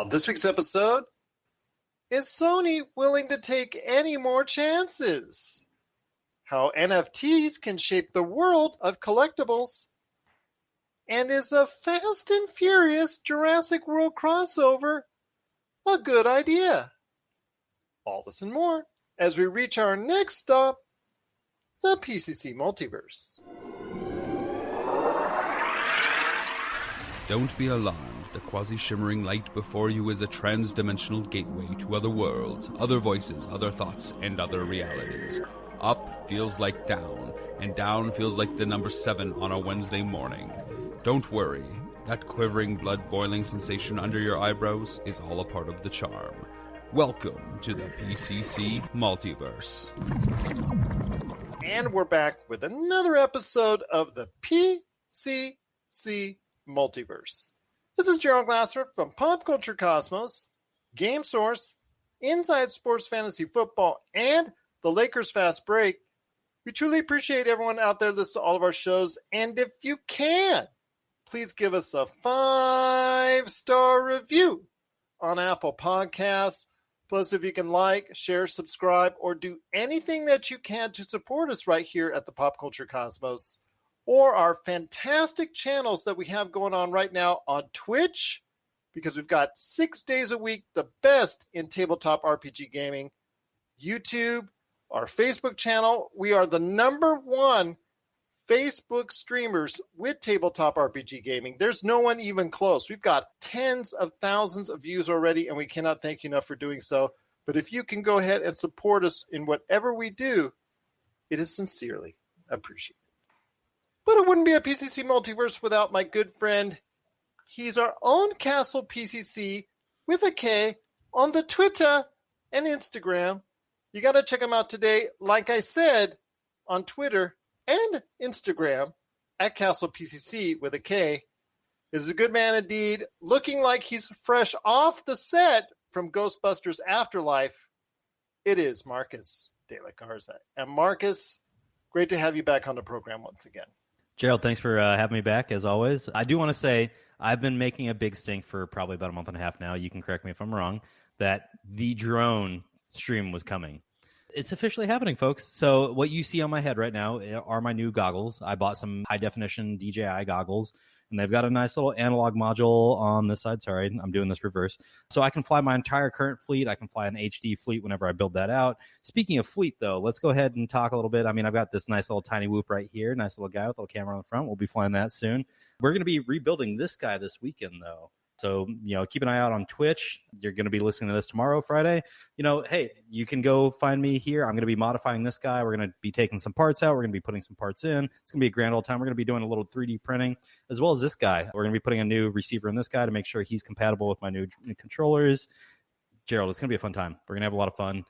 On this week's episode, is Sony willing to take any more chances? How NFTs can shape the world of collectibles? And is a Fast and Furious Jurassic World crossover a good idea? All this and more as we reach our next stop, the PCC Multiverse. Don't be alarmed. The quasi-shimmering light before you is a trans-dimensional gateway to other worlds, other voices, other thoughts, and other realities. Up feels like down, and down feels like the number 7 on a Wednesday morning. Don't worry. That quivering, blood-boiling sensation under your eyebrows is all a part of the charm. Welcome to the PCC Multiverse. And we're back with another episode of the PCC Multiverse. This is Gerald Glasser from Pop Culture Cosmos, Game Source, Inside Sports Fantasy Football, and the Lakers Fast Break. We truly appreciate everyone out there listening to all of our shows, and if you can, please give us a 5-star review on Apple Podcasts. Plus, if you can like, share, subscribe, or do anything that you can to support us right here at the Pop Culture Cosmos, or our fantastic channels that we have going on right now on Twitch, because we've got 6 days a week, the best in tabletop RPG gaming. YouTube, our Facebook channel. We are the #1 Facebook streamers with tabletop RPG gaming. There's no one even close. We've got tens of thousands of views already, and we cannot thank you enough for doing so. But if you can go ahead and support us in whatever we do, it is sincerely appreciated. But it wouldn't be a PCC Multiverse without my good friend. He's our own Castle PCC with a K on the Twitter and Instagram. You got to check him out today, like I said, on Twitter and Instagram at Castle PCC with a K. Is a good man indeed, looking like he's fresh off the set from Ghostbusters Afterlife. It is Marcus de la Garza. And Marcus, great to have you back on the program once again. Gerald, thanks for having me back, as always. I do want to say I've been making a big stink for probably about a month and a half now. You can correct me if I'm wrong, that the drone stream was coming. It's officially happening, folks. So what you see on my head right now are my new goggles. I bought some high-definition DJI goggles, and they've got a nice little analog module on this side. Sorry, I'm doing this reverse. So I can fly my entire current fleet. I can fly an HD fleet whenever I build that out. Speaking of fleet, though, let's go ahead and talk a little bit. I mean, I've got this nice little tiny whoop right here. Nice little guy with a little camera on the front. We'll be flying that soon. We're going to be rebuilding this guy this weekend, though. So, keep an eye out on Twitch. You're going to be listening to this tomorrow, Friday. Hey, you can go find me here. I'm going to be modifying this guy. We're going to be taking some parts out. We're going to be putting some parts in. It's going to be a grand old time. We're going to be doing a little 3D printing, as well as this guy. We're going to be putting a new receiver in this guy to make sure he's compatible with my new controllers. Gerald, it's going to be a fun time. We're going to have a lot of fun.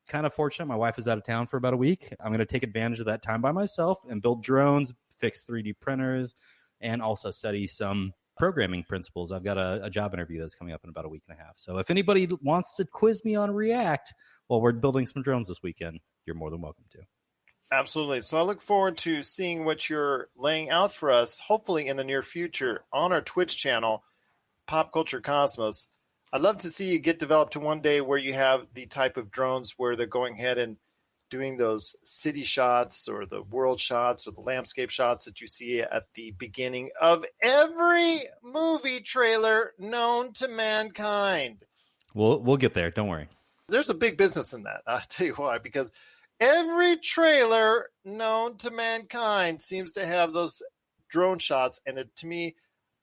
Kind of fortunate. My wife is out of town for about a week. I'm going to take advantage of that time by myself and build drones, fix 3D printers, and also study some programming principles. I've got a job interview that's coming up in about a week and a half. So if anybody wants to quiz me on React while we're building some drones this weekend, you're more than welcome to. Absolutely. So I look forward to seeing what you're laying out for us, hopefully in the near future, on our Twitch channel, Pop Culture Cosmos. I'd love to see you get developed to one day where you have the type of drones where they're going ahead and doing those city shots or the world shots or the landscape shots that you see at the beginning of every movie trailer known to mankind. We'll get there. Don't worry. There's a big business in that. I'll tell you why. Because every trailer known to mankind seems to have those drone shots. And to me,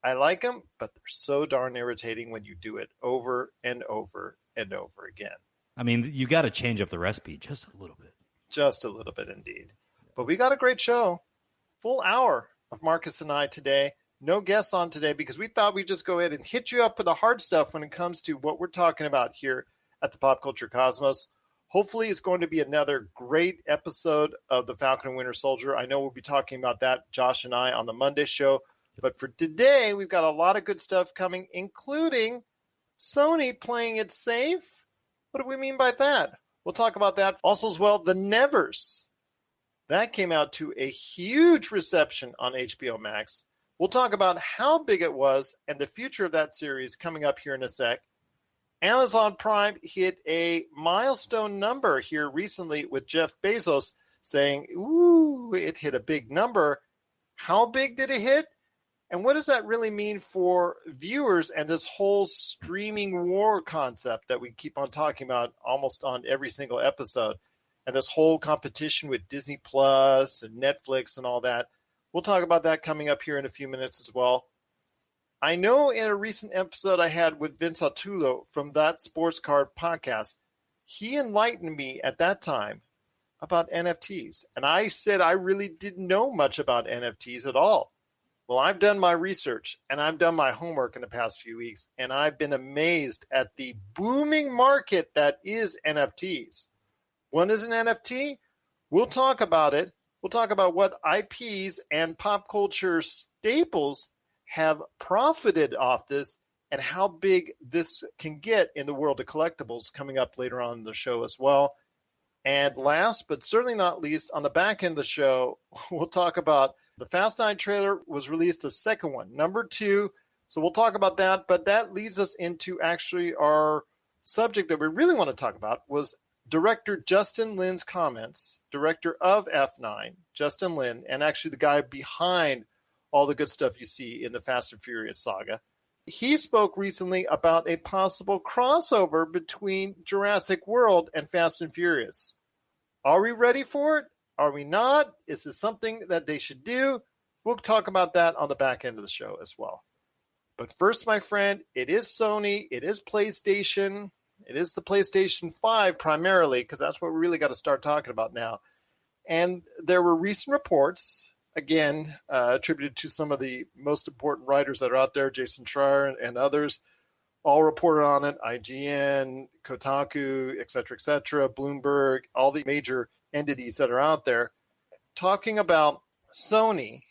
I like them, but they're so darn irritating when you do it over and over and over again. I mean, you got to change up the recipe just a little bit. Just a little bit indeed. But we got a great show. Full hour of Marcus and I today. No guests on today because we thought we'd just go ahead and hit you up with the hard stuff when it comes to what we're talking about here at the Pop Culture Cosmos. Hopefully it's going to be another great episode of The Falcon and Winter Soldier. I know we'll be talking about that, Josh and I, on the Monday show. But for today, we've got a lot of good stuff coming, including Sony playing it safe. What do we mean by that? We'll talk about that. Also as well, The Nevers. That came out to a huge reception on HBO Max. We'll talk about how big it was and the future of that series coming up here in a sec. Amazon Prime hit a milestone number here recently with Jeff Bezos saying, ooh, it hit a big number. How big did it hit? And what does that really mean for viewers and this whole streaming war concept that we keep on talking about almost on every single episode? And this whole competition with Disney Plus and Netflix and all that. We'll talk about that coming up here in a few minutes as well. I know in a recent episode I had with Vince Arturo from That Sports Card podcast, he enlightened me at that time about NFTs. And I said I really didn't know much about NFTs at all. Well, I've done my research and I've done my homework in the past few weeks, and I've been amazed at the booming market that is NFTs. What is an NFT? We'll talk about it. We'll talk about what IPs and pop culture staples have profited off this and how big this can get in the world of collectibles coming up later on in the show as well. And last, but certainly not least, on the back end of the show, we'll talk about the Fast 9 trailer was released, a second one, number 2. So we'll talk about that, but that leads us into actually our subject that we really want to talk about was director Justin Lin's comments, director of F9, Justin Lin, and actually the guy behind all the good stuff you see in the Fast and Furious saga. He spoke recently about a possible crossover between Jurassic World and Fast and Furious. Are we ready for it? Are we not? Is this something that they should do? We'll talk about that on the back end of the show as well. But first, my friend, it is Sony, it is PlayStation, it is the PlayStation 5 primarily, because that's what we really got to start talking about now. And there were recent reports, again, attributed to some of the most important writers that are out there, Jason Schreier and others, all reported on it, IGN, Kotaku, et cetera, Bloomberg, all the major entities that are out there, talking about Sony.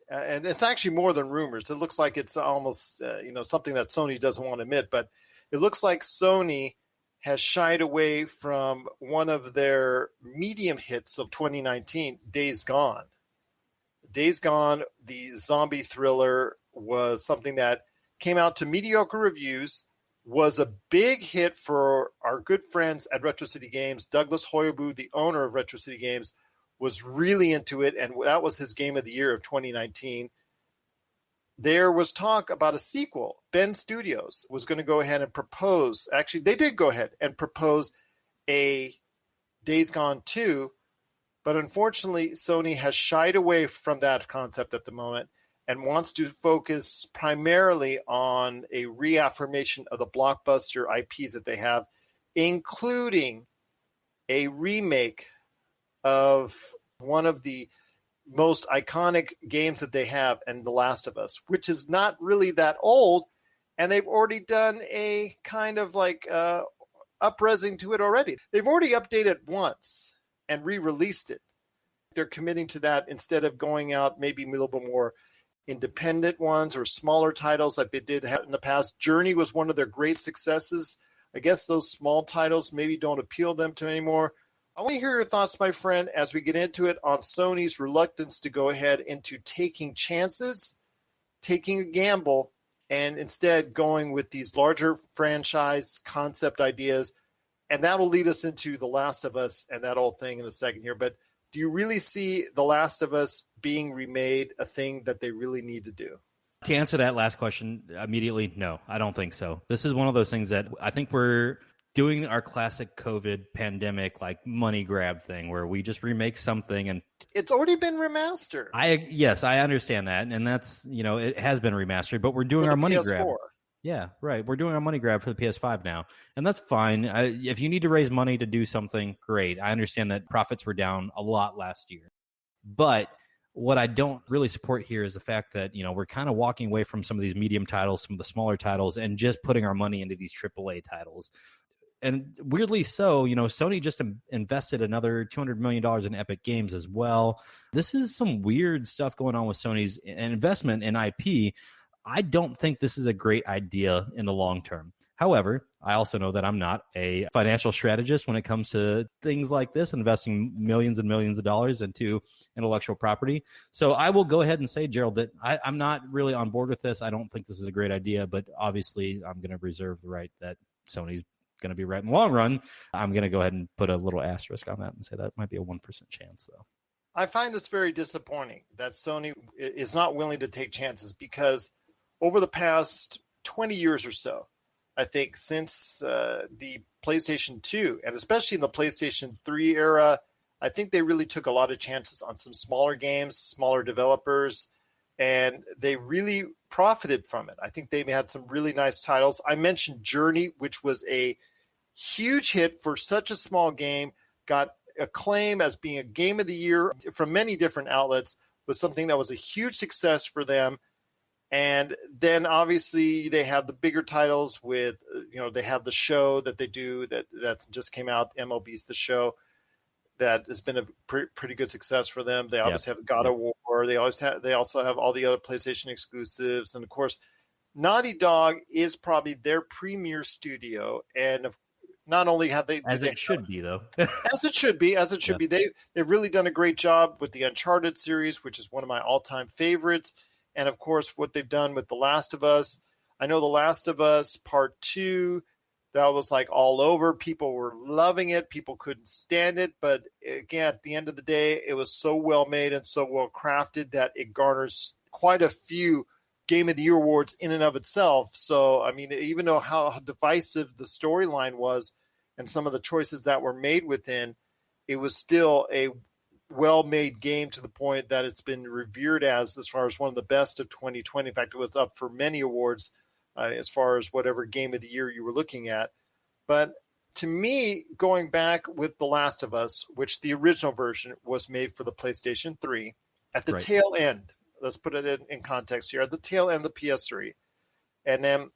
And it's actually more than rumors. It looks like it's almost something that Sony doesn't want to admit, but it looks like Sony has shied away from one of their medium hits of 2019, Days Gone. Days Gone, the zombie thriller, was something that came out to mediocre reviews, was a big hit for our good friends at Retro City Games. Douglas Hoyobu, the owner of Retro City Games, was really into it, and that was his game of the year of 2019. There was talk about a sequel. Ben Studios was going to go ahead and propose. Actually, they did go ahead and propose a Days Gone 2, but unfortunately, Sony has shied away from that concept at the moment and wants to focus primarily on a reaffirmation of the blockbuster IPs that they have, including a remake of one of the most iconic games that they have in The Last of Us, which is not really that old, and they've already done a kind of like up-resing to it already. They've already updated once and re-released it. They're committing to that instead of going out maybe a little bit more independent ones or smaller titles like they did have in the past. Journey was one of their great successes. I guess those small titles maybe don't appeal them to anymore. I want to hear your thoughts, my friend, as we get into it on Sony's reluctance to go ahead into taking chances, taking a gamble, and instead going with these larger franchise concept ideas. And that will lead us into The Last of Us and that whole thing in a second here. But do you really see The Last of Us being remade a thing that they really need to do? To answer that last question immediately, no, I don't think so. This is one of those things that I think we're doing our classic COVID pandemic, like money grab thing where we just remake something and it's already been remastered. Yes, I understand that. And that's, it has been remastered, but we're doing our money PS4. grab. Yeah, right. We're doing our money grab for the PS5 now. And that's fine. If you need to raise money to do something, great. I understand that profits were down a lot last year. But what I don't really support here is the fact that, we're kind of walking away from some of these medium titles, some of the smaller titles, and just putting our money into these AAA titles. And weirdly so, Sony just invested another $200 million in Epic Games as well. This is some weird stuff going on with Sony's investment in IP. I don't think this is a great idea in the long term. However, I also know that I'm not a financial strategist when it comes to things like this, investing millions and millions of dollars into intellectual property. So I will go ahead and say, Gerald, that I'm not really on board with this. I don't think this is a great idea, but obviously I'm going to reserve the right that Sony's going to be right in the long run. I'm going to go ahead and put a little asterisk on that and say that might be a 1% chance, though. I find this very disappointing that Sony is not willing to take chances, because over the past 20 years or so, I think since the PlayStation 2, and especially in the PlayStation 3 era, I think they really took a lot of chances on some smaller games, smaller developers, and they really profited from it. I think they had some really nice titles. I mentioned Journey, which was a huge hit for such a small game, got acclaim as being a game of the year from many different outlets, was something that was a huge success for them. And then obviously they have the bigger titles with, they have the show that they do that just came out, MLB's The Show, that has been a pretty good success for them. They obviously have God of War. They also have all the other PlayStation exclusives. And of course, Naughty Dog is probably their premier studio. And not only have they, as it should be, though, as it should be, they've really done a great job with the Uncharted series, which is one of my all-time favorites. And of course, what they've done with The Last of Us. I know The Last of Us Part 2, that was like all over. People were loving it. People couldn't stand it. But again, at the end of the day, it was so well made and so well crafted that it garners quite a few Game of the Year awards in and of itself. So, I mean, even though how divisive the storyline was and some of the choices that were made within, it was still a well-made game to the point that it's been revered as far as one of the best of 2020. In fact, it was up for many awards as far as whatever Game of the Year you were looking at. But to me, going back with The Last of Us, which the original version was made for the PlayStation 3, at the tail end, let's put it in context here, at the tail end of the PS3, and then,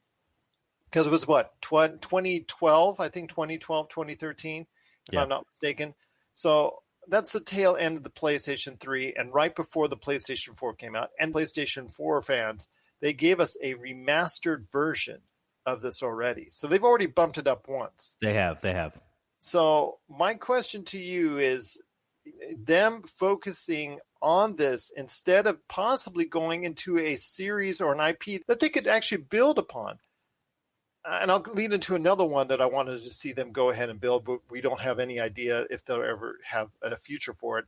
because it was 2012, I think 2012, 2013, if I'm not mistaken. So that's the tail end of the PlayStation 3, and right before the PlayStation 4 came out, and PlayStation 4 fans, they gave us a remastered version of this already. So they've already bumped it up once. They have. So my question to you is, them focusing on this instead of possibly going into a series or an IP that they could actually build upon. And I'll lead into another one that I wanted to see them go ahead and build, but we don't have any idea if they'll ever have a future for it.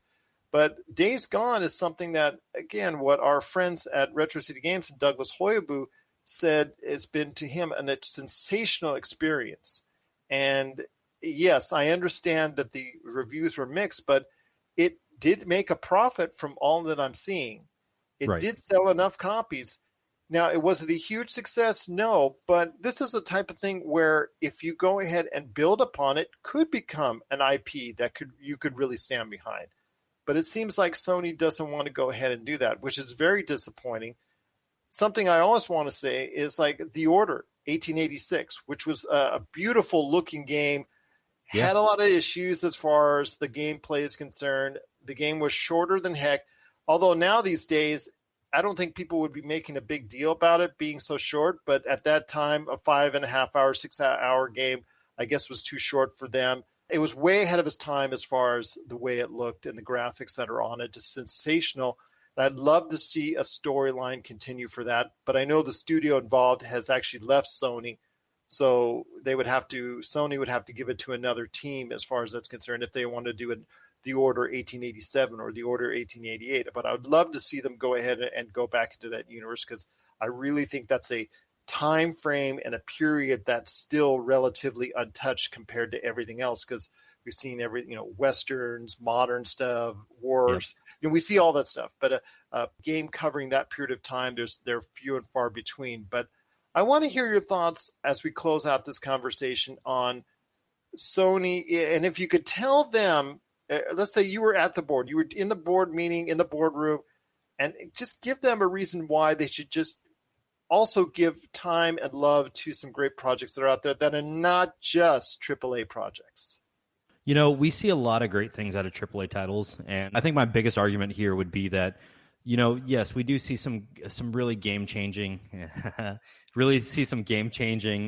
But Days Gone is something that, again, what our friends at Retro City Games and Douglas Hoyabu said has been to him a sensational experience. And yes, I understand that the reviews were mixed, but it did make a profit from all that I'm seeing. It did sell enough copies. Now, was it a huge success? No, but this is the type of thing where if you go ahead and build upon it, could become an IP that you could really stand behind. But it seems like Sony doesn't want to go ahead and do that, which is very disappointing. Something I always want to say is like The Order 1886, which was a beautiful looking game, had a lot of issues as far as the gameplay is concerned. The game was shorter than heck, although now these days, I don't think people would be making a big deal about it being so short, but at that time, a 5.5 hour, 6 hour game, I guess was too short for them. It was way ahead of its time as far as the way it looked and the graphics that are on it, just sensational. And I'd love to see a storyline continue for that, but I know the studio involved has actually left Sony, so Sony would have to give it to another team as far as that's concerned if they want to do The Order 1887 or The Order 1888. But I would love to see them go ahead and go back into that universe, because I really think that's a time frame and a period that's still relatively untouched compared to everything else, because we've seen westerns, modern stuff, wars. We see all that stuff, but a game covering that period of time, they're few and far between. But I want to hear your thoughts as we close out this conversation on Sony, and if you could tell them, let's say you were at the board, you were in the board meeting, in the boardroom, and just give them a reason why they should just also give time and love to some great projects that are out there that are not just AAA projects. We see a lot of great things out of AAA titles, and I think my biggest argument here would be that, yes, we do see some really game-changing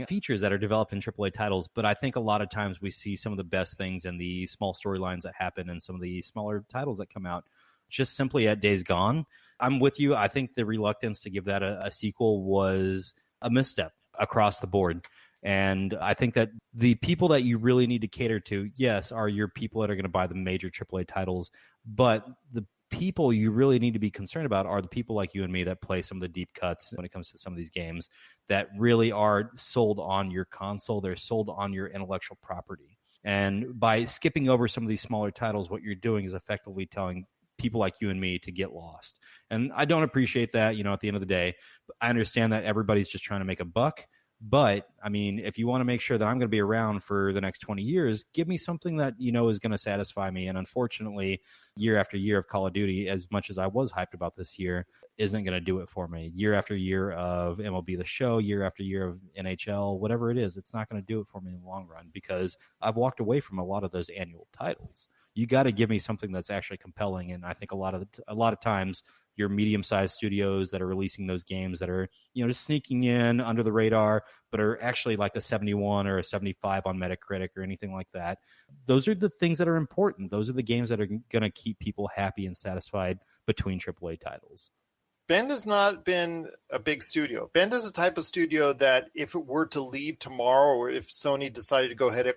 features that are developed in AAA titles, but I think a lot of times we see some of the best things in the small storylines that happen in some of the smaller titles that come out just simply at Days Gone. I'm with you. I think the reluctance to give that a sequel was a misstep across the board. And I think that the people that you really need to cater to, yes, are your people that are going to buy the major AAA titles, but the people you really need to be concerned about are the people like you and me that play some of the deep cuts when it comes to some of these games that really are sold on your console. They're sold on your intellectual property. And by skipping over some of these smaller titles, what you're doing is effectively telling people like you and me to get lost. And I don't appreciate that, at the end of the day. I understand that everybody's just trying to make a buck. But, I mean, if you want to make sure that I'm going to be around for the next 20 years, give me something that, is going to satisfy me. And unfortunately, year after year of Call of Duty, as much as I was hyped about this year, isn't going to do it for me. Year after year of MLB The Show, year after year of NHL, whatever it is, it's not going to do it for me in the long run because I've walked away from a lot of those annual titles. You got to give me something that's actually compelling. And I think a lot of times, your medium-sized studios that are releasing those games that are, just sneaking in under the radar, but are actually like a 71 or a 75 on Metacritic or anything like that. Those are the things that are important. Those are the games that are going to keep people happy and satisfied between AAA titles. Bend has not been a big studio. Bend is a type of studio that if it were to leave tomorrow or if Sony decided to go ahead and,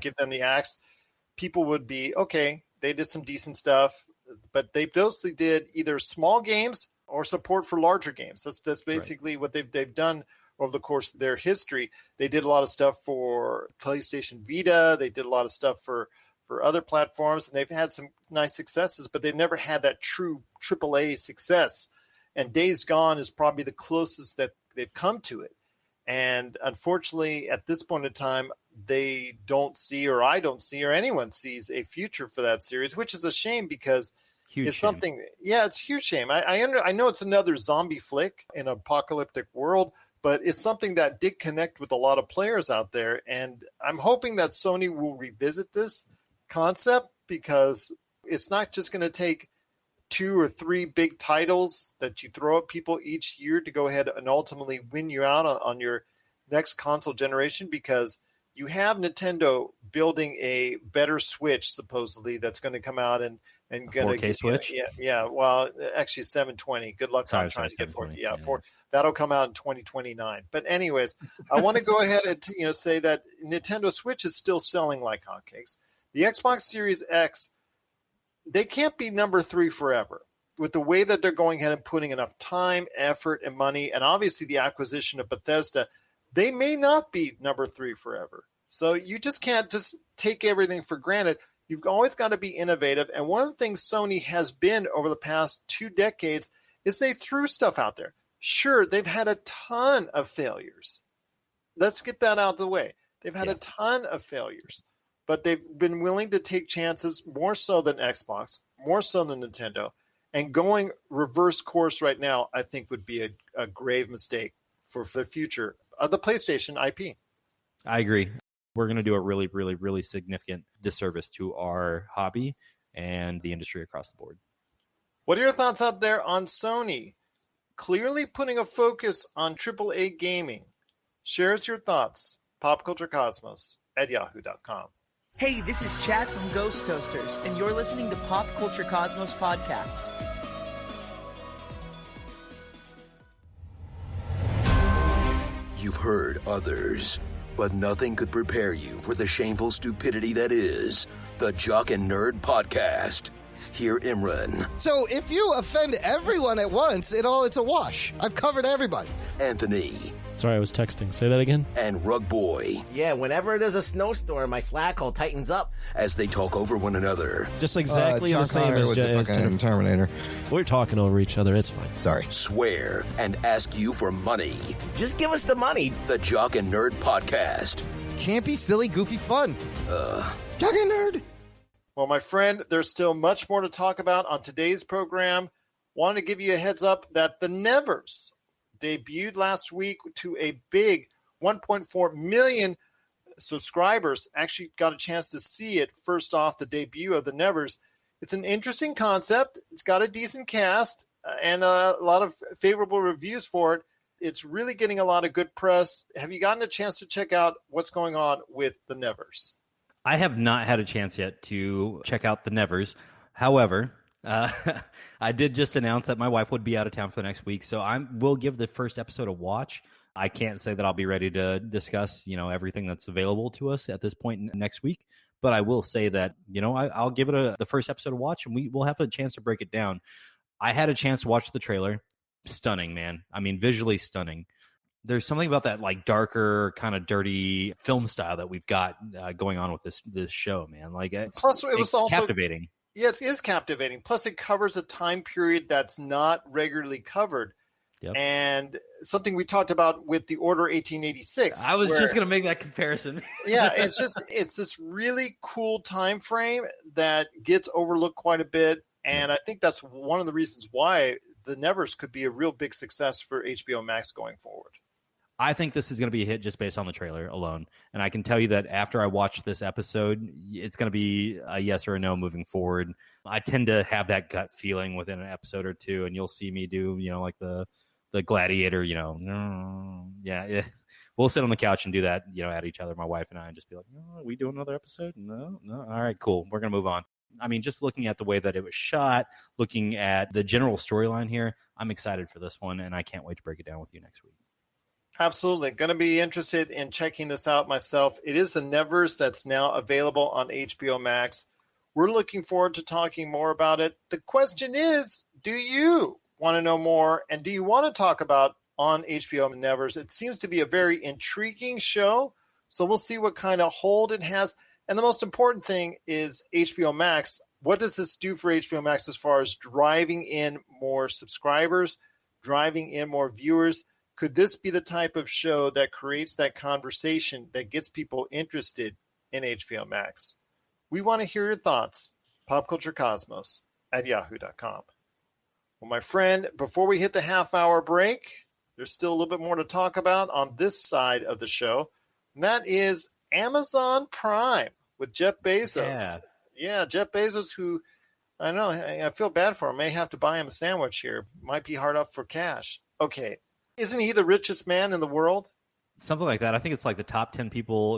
give them the axe, people would be, okay, they did some decent stuff. But they mostly did either small games or support for larger games. That's basically what they've done over the course of their history. They did a lot of stuff for PlayStation Vita. They did a lot of stuff for other platforms, and they've had some nice successes, but they've never had that true AAA success. And Days Gone is probably the closest that they've come to it. And unfortunately, at this point in time, they don't see, or I don't see, or anyone sees a future for that series, which is a shame because it's something. Yeah, it's a huge shame. I know it's another zombie flick in an apocalyptic world, but it's something that did connect with a lot of players out there. And I'm hoping that Sony will revisit this concept because it's not just going to take 2 or 3 big titles that you throw at people each year to go ahead and ultimately win you out on your next console generation, because you have Nintendo building a better Switch, supposedly, that's going to come out and going to 4K Switch. Yeah. Well, actually, 720. Good luck trying to get 4K. Yeah, that'll come out in 2029. But anyways, I want to go ahead and say that Nintendo Switch is still selling like hotcakes. The Xbox Series X, they can't be number 3 forever. With the way that they're going ahead and putting enough time, effort, and money, and obviously the acquisition of Bethesda, they may not be number 3 forever. So you just can't just take everything for granted. You've always got to be innovative. And one of the things Sony has been over the past 2 decades is they threw stuff out there. Sure, they've had a ton of failures. Let's get that out of the way. They've had a ton of failures. But they've been willing to take chances more so than Xbox, more so than Nintendo. And going reverse course right now, I think, would be a grave mistake for the future of the PlayStation IP. I agree. We're going to do a really, really, really significant disservice to our hobby and the industry across the board. What are your thoughts out there on Sony clearly putting a focus on AAA gaming? Share us your thoughts. popculturecosmos@yahoo.com. Hey, this is Chad from Ghost Toasters, and you're listening to Pop Culture Cosmos Podcast. You've heard others, but nothing could prepare you for the shameful stupidity that is the Jock and Nerd Podcast. Hear Imran. So if you offend everyone at once, it's a wash. I've covered everybody. Anthony. Sorry, I was texting. Say that again. And Rug Boy. Yeah, whenever there's a snowstorm, my Slack hole tightens up. As they talk over one another. Just exactly the same as Terminator. We're talking over each other. It's fine. Sorry. Swear and ask you for money. Just give us the money. The Jock and Nerd Podcast. It's campy, silly, goofy fun. Jock and Nerd. Well, my friend, there's still much more to talk about on today's program. Wanted to give you a heads up that The Nevers debuted last week to a big 1.4 million subscribers. Actually got a chance to see it first off, the debut of The Nevers. It's an interesting concept. It's got a decent cast and a lot of favorable reviews for it. It's really getting a lot of good press. Have you gotten a chance to check out what's going on with The Nevers? I have not had a chance yet to check out The Nevers. However, I did just announce that my wife would be out of town for the next week, so I will give the first episode a watch. I can't say that I'll be ready to discuss, everything that's available to us at this point next week. But I will say that, I'll give it the first episode of watch, and we'll have a chance to break it down. I had a chance to watch the trailer. Stunning, man. I mean, visually stunning. There's something about that like darker, kind of dirty film style that we've got going on with this show, man. Like, Plus, it was also captivating. Yeah, it is captivating. Plus, it covers a time period that's not regularly covered. Yep. And something we talked about with the Order 1886. I was just going to make that comparison. Yeah, it's this really cool time frame that gets overlooked quite a bit. And I think that's one of the reasons why the Nevers could be a real big success for HBO Max going forward. I think this is going to be a hit just based on the trailer alone. And I can tell you that after I watch this episode, it's going to be a yes or a no moving forward. I tend to have that gut feeling within an episode or two, and you'll see me do, like the gladiator, yeah. We'll sit on the couch and do that, at each other, my wife and I, and just be like, are we doing another episode? No. All right, cool. We're going to move on. I mean, just looking at the way that it was shot, looking at the general storyline here, I'm excited for this one, and I can't wait to break it down with you next week. Absolutely. Going to be interested in checking this out myself. It is the Nevers that's now available on HBO Max. We're looking forward to talking more about it. The question is, do you want to know more, and do you want to talk about on HBO Nevers? It seems to be a very intriguing show, so we'll see what kind of hold it has. And the most important thing is HBO Max. What does this do for HBO Max as far as driving in more subscribers, driving in more viewers? Could this be the type of show that creates that conversation that gets people interested in HBO Max? We want to hear your thoughts. popculturecosmos@yahoo.com. Well, my friend, before we hit the half-hour break, there's still a little bit more to talk about on this side of the show, and that is Amazon Prime with Jeff Bezos. Yeah, Jeff Bezos, who I know, I feel bad for him. May have to buy him a sandwich here. Might be hard up for cash. Okay. Isn't he the richest man in the world? Something like that. I think it's like the top 10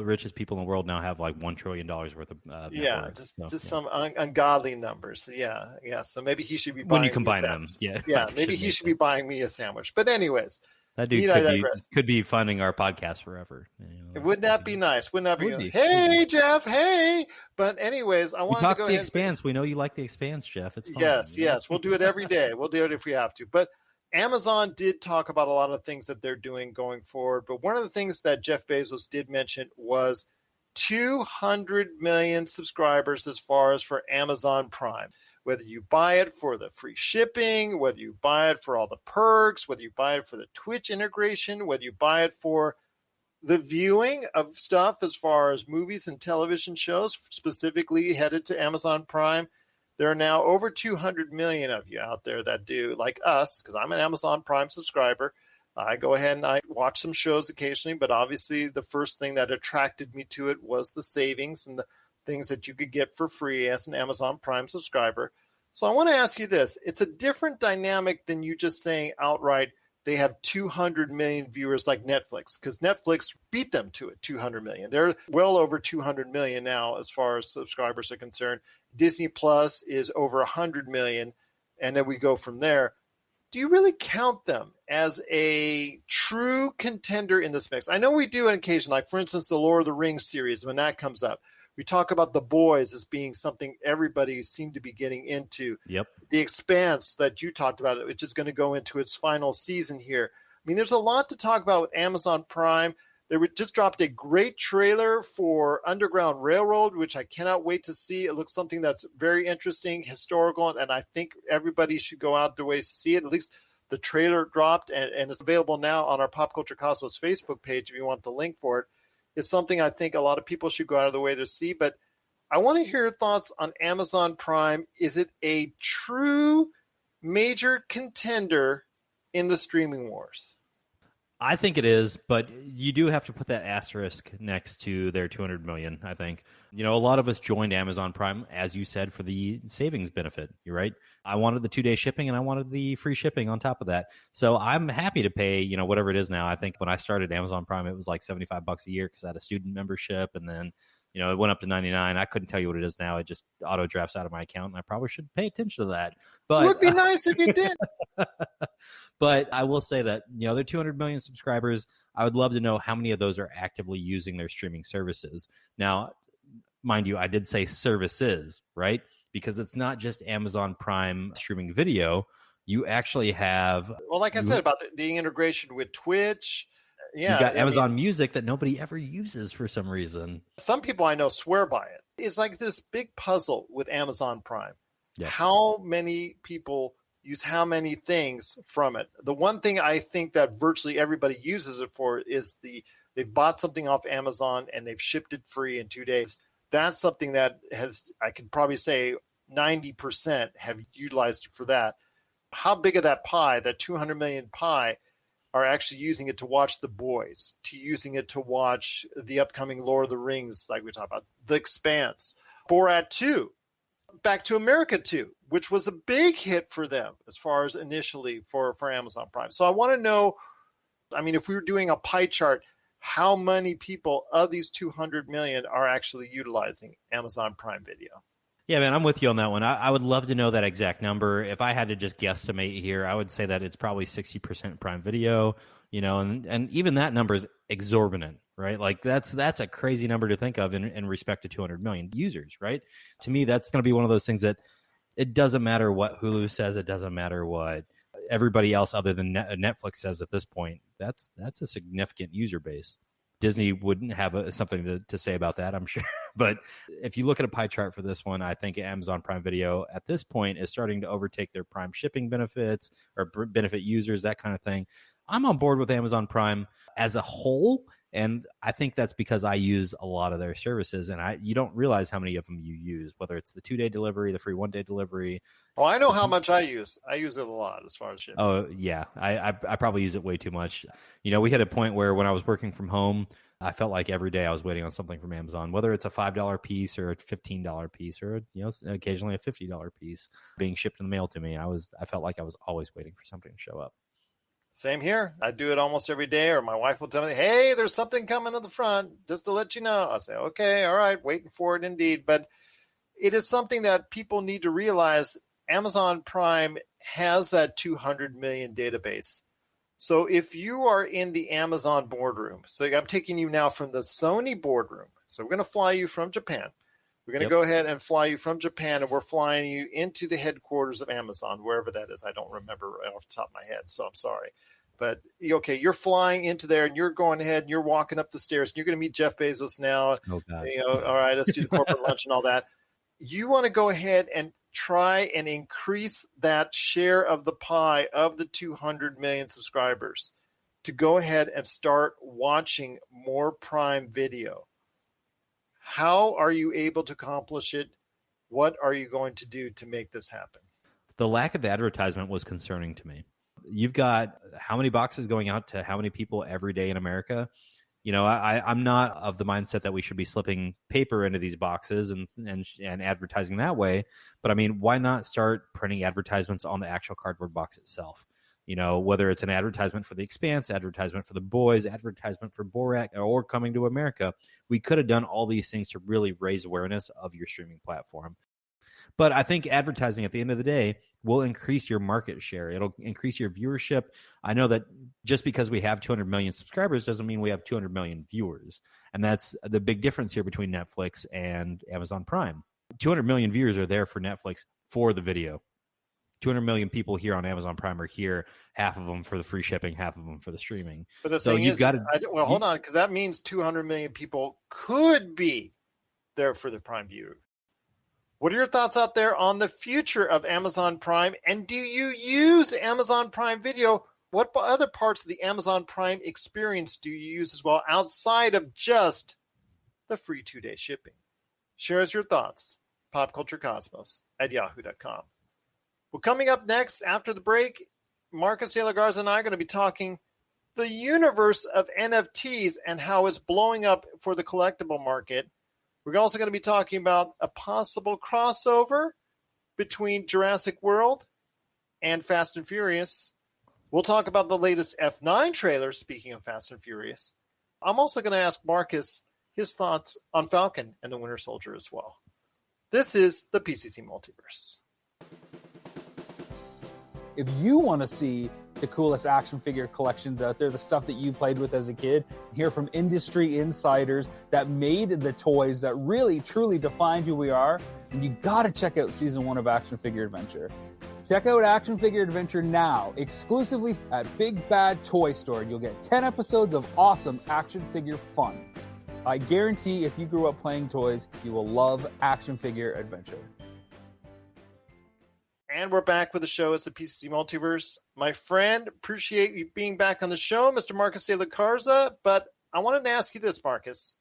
richest people in the world now have like $1 trillion worth of net worth. Just some ungodly numbers. Yeah. So maybe he should be buying when you combine them. Yeah. Maybe he should be buying me a sandwich. But anyways, that dude could be funding our podcast forever. Wouldn't that be nice? Wouldn't that be nice? Hey, Jeff. Hey. But anyways, I wanted to go ahead. The Expanse. We know you like the Expanse, Jeff. It's fun. Yes. We'll do it every day. We'll do it if we have to. But Amazon did talk about a lot of things that they're doing going forward, but one of the things that Jeff Bezos did mention was 200 million subscribers as far as for Amazon Prime. Whether you buy it for the free shipping, whether you buy it for all the perks, whether you buy it for the Twitch integration, whether you buy it for the viewing of stuff as far as movies and television shows, specifically headed to Amazon Prime. There are now over 200 million of you out there that do, like us, because I'm an Amazon Prime subscriber. I go ahead and I watch some shows occasionally, but obviously the first thing that attracted me to it was the savings and the things that you could get for free as an Amazon Prime subscriber. So I want to ask you this. It's a different dynamic than you just saying outright they have 200 million viewers like Netflix, because Netflix beat them to it, 200 million. They're well over 200 million now as far as subscribers are concerned. Disney Plus is over 100 million, and then we go from there. Do you really count them as a true contender in this mix? I know we do on occasion, like, for instance, the Lord of the Rings series, when that comes up. We talk about The Boys as being something everybody seemed to be getting into. Yep. The Expanse that you talked about, which is going to go into its final season here. I mean, there's a lot to talk about with Amazon Prime. They just dropped a great trailer for Underground Railroad, which I cannot wait to see. It looks something that's very interesting, historical, and I think everybody should go out their way to see it. At least the trailer dropped, and it's available now on our Pop Culture Cosmos Facebook page if you want the link for it. It's something I think a lot of people should go out of the way to see. But I want to hear your thoughts on Amazon Prime. Is it a true major contender in the streaming wars? I think it is, but you do have to put that asterisk next to their 200 million, I think. A lot of us joined Amazon Prime, as you said, for the savings benefit. You're right. I wanted the 2-day shipping, and I wanted the free shipping on top of that. So I'm happy to pay, whatever it is now. I think when I started Amazon Prime, it was like $75 a year because I had a student membership, and then It went up to 99. I couldn't tell you what it is now. It just auto drafts out of my account, and I probably should pay attention to that. But it would be nice if you did. But I will say that, they're 200 million subscribers. I would love to know how many of those are actively using their streaming services. Now, mind you, I did say services, right? Because it's not just Amazon Prime streaming video. You actually have... Well, like I said, about the integration with Twitch. Yeah, you got Amazon Music that nobody ever uses for some reason. Some people I know swear by it. It's like this big puzzle with Amazon Prime. Yeah. How many people use how many things from it? The one thing I think that virtually everybody uses it for is they've bought something off Amazon and they've shipped it free in 2 days. That's something that I could probably say 90% have utilized it for that. How big of that pie, that 200 million pie, are actually using it to watch The Boys, to using it to watch the upcoming Lord of the Rings, like we talked about, The Expanse, Borat 2, Back to America 2, which was a big hit for them as far as initially for Amazon Prime. So I want to know, if we were doing a pie chart, how many people of these 200 million are actually utilizing Amazon Prime Video? Yeah, man, I'm with you on that one. I would love to know that exact number. If I had to just guesstimate here, I would say that it's probably 60% Prime Video, and even that number is exorbitant, right? Like that's a crazy number to think of in respect to 200 million users, right? To me, that's going to be one of those things that it doesn't matter what Hulu says, it doesn't matter what everybody else other than Netflix says at this point. That's a significant user base. Disney wouldn't have something to say about that, I'm sure. But if you look at a pie chart for this one, I think Amazon Prime Video at this point is starting to overtake their Prime shipping benefits or benefit users, that kind of thing. I'm on board with Amazon Prime as a whole, and I think that's because I use a lot of their services, and you don't realize how many of them you use, whether it's the 2-day delivery, the free 1-day delivery. Oh, I know how much I use. I use it a lot as far as shipping. Oh, yeah. I probably use it way too much. We had a point where when I was working from home, I felt like every day I was waiting on something from Amazon, whether it's a $5 piece or a $15 piece or, occasionally a $50 piece being shipped in the mail to me. I felt like I was always waiting for something to show up. Same here. I do it almost every day, or my wife will tell me, hey, there's something coming to the front, just to let you know. I'll say, okay, all right, waiting for it indeed. But it is something that people need to realize. Amazon Prime has that 200 million database. So if you are in the Amazon boardroom, so I'm taking you now from the Sony boardroom. So we're going to fly you from Japan. We're going to go ahead and fly you from Japan, and we're flying you into the headquarters of Amazon, wherever that is. I don't remember off the top of my head, so I'm sorry. But, okay, you're flying into there, and you're going ahead, and you're walking up the stairs, and you're going to meet Jeff Bezos now. Oh, God. All right, let's do the corporate lunch and all that. You want to go ahead and try and increase that share of the pie of the 200 million subscribers to go ahead and start watching more Prime Video. How are you able to accomplish it? What are you going to do to make this happen? The lack of advertisement was concerning to me. You've got how many boxes going out to how many people every day in America? I'm not of the mindset that we should be slipping paper into these boxes and advertising that way. But why not start printing advertisements on the actual cardboard box itself? Whether it's an advertisement for The Expanse, advertisement for The Boys, advertisement for Borat, or Coming to America, we could have done all these things to really raise awareness of your streaming platform. But I think advertising at the end of the day will increase your market share. It'll increase your viewership. I know that just because we have 200 million subscribers doesn't mean we have 200 million viewers. And that's the big difference here between Netflix and Amazon Prime. 200 million viewers are there for Netflix for the video. 200 million people here on Amazon Prime are here, half of them for the free shipping, half of them for the streaming. But the thing is, hold on, because that means 200 million people could be there for the Prime view. What are your thoughts out there on the future of Amazon Prime? And do you use Amazon Prime Video? What other parts of the Amazon Prime experience do you use as well outside of just the free 2-day shipping? Share us your thoughts. PopCultureCosmos@yahoo.com. Well, coming up next after the break, Marcus De La Garza and I are going to be talking the universe of NFTs and how it's blowing up for the collectible market. We're also going to be talking about a possible crossover between Jurassic World and Fast and Furious. We'll talk about the latest F9 trailer, speaking of Fast and Furious. I'm also going to ask Marcus his thoughts on Falcon and the Winter Soldier as well. This is the PCC Multiverse. If you want to see the coolest action figure collections out there, the stuff that you played with as a kid, hear from industry insiders that made the toys that really, truly defined who we are, and you got to check out Season 1 of Action Figure Adventure. Check out Action Figure Adventure now, exclusively at Big Bad Toy Store. You'll get 10 episodes of awesome action figure fun. I guarantee if you grew up playing toys, you will love Action Figure Adventure. And we're back with the show. It's the PCC Multiverse. My friend, appreciate you being back on the show, Mr. Marcus de la Garza. But I wanted to ask you this, Marcus.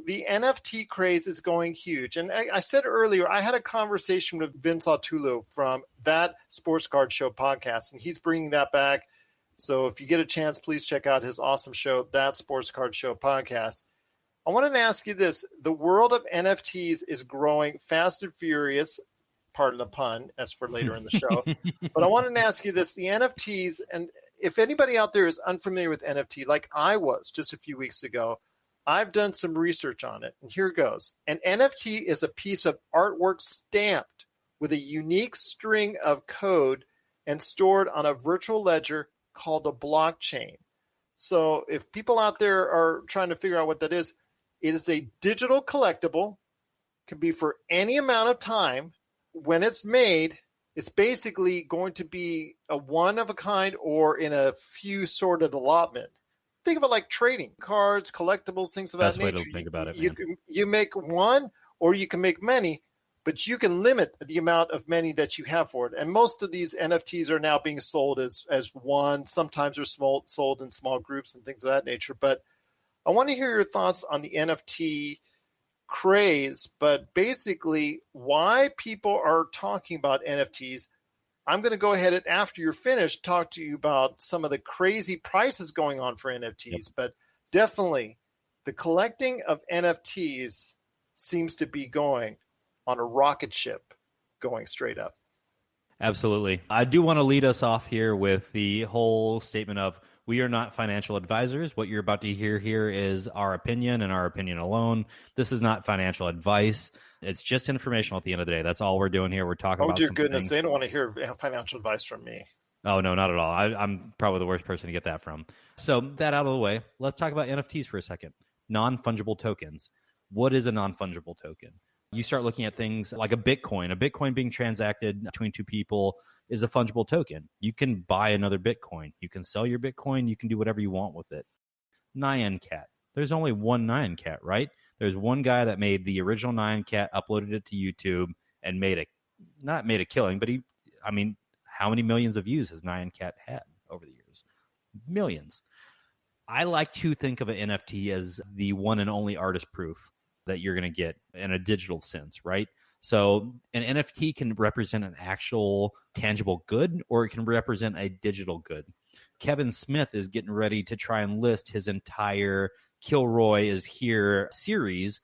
The NFT craze is going huge. And I said earlier, I had a conversation with Vince Autulu from that Sports Card Show podcast, and he's bringing that back. So if you get a chance, please check out his awesome show, That Sports Card Show podcast. I wanted to ask you this. The world of NFTs is growing fast and furious. Pardon the pun, as for later in the show. But I wanted to ask you this, the NFTs, and if anybody out there is unfamiliar with NFT, like I was just a few weeks ago, I've done some research on it, and here it goes. An NFT is a piece of artwork stamped with a unique string of code and stored on a virtual ledger called a blockchain. So if people out there are trying to figure out what that is, it is a digital collectible, can be for any amount of time. When it's made, it's basically going to be a one of a kind or in a few sorted allotment. Think of it like trading cards, collectibles, things of that nature. Best way to think about it, you make one or you can make many, but you can limit the amount of many that you have for it. And most of these NFTs are now being sold as one. Sometimes they're sold in small groups and things of that nature. But I want to hear your thoughts on the NFT craze, but basically why people are talking about NFTs. I'm going to go ahead and after you're finished talk to you about some of the crazy prices going on for NFTs. Yep. But definitely the collecting of NFTs seems to be going on a rocket ship going straight up. Absolutely. I do want to lead us off here with the whole statement of we are not financial advisors. What you're about to hear here is our opinion and our opinion alone. This is not financial advice. It's just informational at the end of the day. That's all we're doing here. We're talking about. Oh, dear goodness. Things. They don't want to hear financial advice from me. Oh, no, not at all. I'm probably the worst person to get that from. So that out of the way, let's talk about NFTs for a second. Non-fungible tokens. What is a non-fungible token? You start looking at things like a Bitcoin being transacted between two people is a fungible token. You can buy another Bitcoin. You can sell your Bitcoin. You can do whatever you want with it. Nyan Cat. There's only one Nyan Cat, right? There's one guy that made the original Nyan Cat, uploaded it to YouTube, and not made a killing, but how many millions of views has Nyan Cat had over the years? Millions. I like to think of an NFT as the one and only artist proof that you're going to get in a digital sense, right? So an NFT can represent an actual tangible good, or it can represent a digital good. Kevin Smith is getting ready to try and list his entire Kilroy is Here series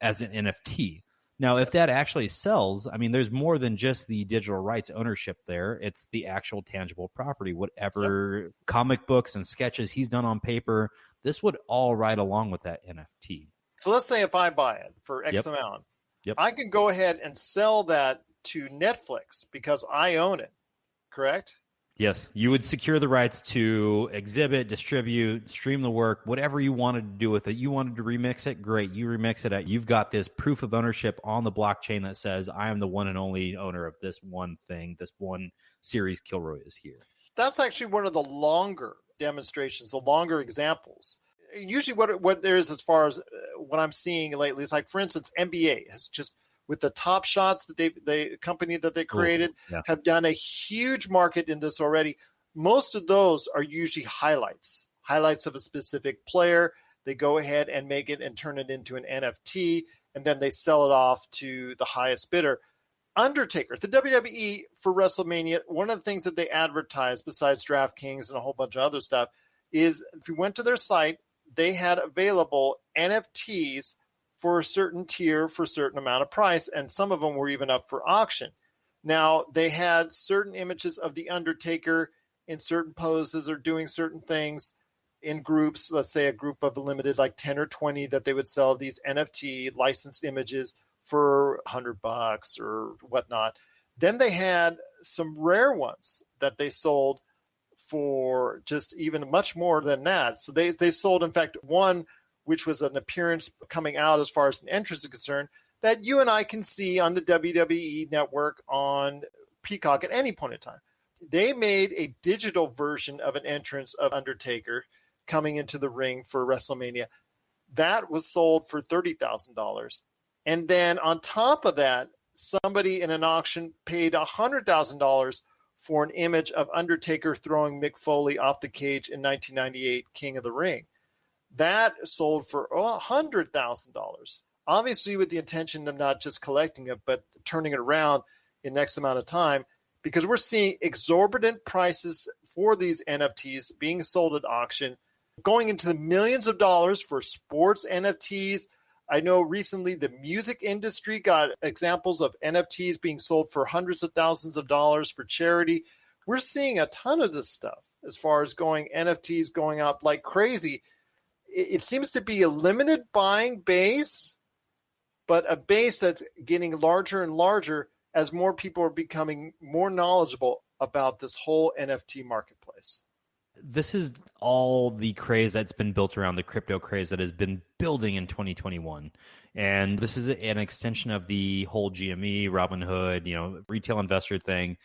as an NFT. Now, if that actually sells, there's more than just the digital rights ownership there. It's the actual tangible property. Whatever comic books and sketches he's done on paper, this would all ride along with that NFT. So let's say if I buy it for X amount, I can go ahead and sell that to Netflix because I own it, correct? Yes, you would secure the rights to exhibit, distribute, stream the work, whatever you wanted to do with it. You wanted to remix it, great. You remix it. You've got this proof of ownership on the blockchain that says, I am the one and only owner of this one thing, this one series, Kilroy is Here. That's actually one of the longer demonstrations, the longer examples. Usually what there is as far as what I'm seeing lately is like, for instance, NBA has just, with the Top Shots that the company that they created, have done a huge market in this already. Most of those are usually highlights of a specific player. They go ahead and make it and turn it into an NFT, and then they sell it off to the highest bidder. Undertaker, the WWE for WrestleMania, one of the things that they advertise besides DraftKings and a whole bunch of other stuff is if you went to their site, they had available NFTs for a certain tier for a certain amount of price, and some of them were even up for auction. Now, they had certain images of The Undertaker in certain poses or doing certain things. in groups, let's say a group of limited, like 10 or 20, that they would sell these NFT licensed images for $100 or whatnot. Then they had some rare ones that they sold for just even much more than that. So they sold, in fact, one which was an appearance coming out as far as an entrance is concerned that you and I can see on the WWE network on Peacock at any point in time. They made a digital version of an entrance of Undertaker coming into the ring for WrestleMania. That was sold for $30,000. And then on top of that, somebody in an auction paid $100,000 for an image of Undertaker throwing Mick Foley off the cage in 1998 King of the Ring. That sold for $100,000. Obviously with the intention of not just collecting it, but turning it around in X amount of time, because we're seeing exorbitant prices for these NFTs being sold at auction, going into the millions of dollars for sports NFTs. I know recently the music industry got examples of NFTs being sold for hundreds of thousands of dollars for charity. We're seeing a ton of this stuff as far as NFTs going up like crazy. It seems to be a limited buying base, but a base that's getting larger and larger as more people are becoming more knowledgeable about this whole NFT marketplace. This is all the craze that's been built around the crypto craze that has been building in 2021. And this is an extension of the whole GME, Robinhood, retail investor thing.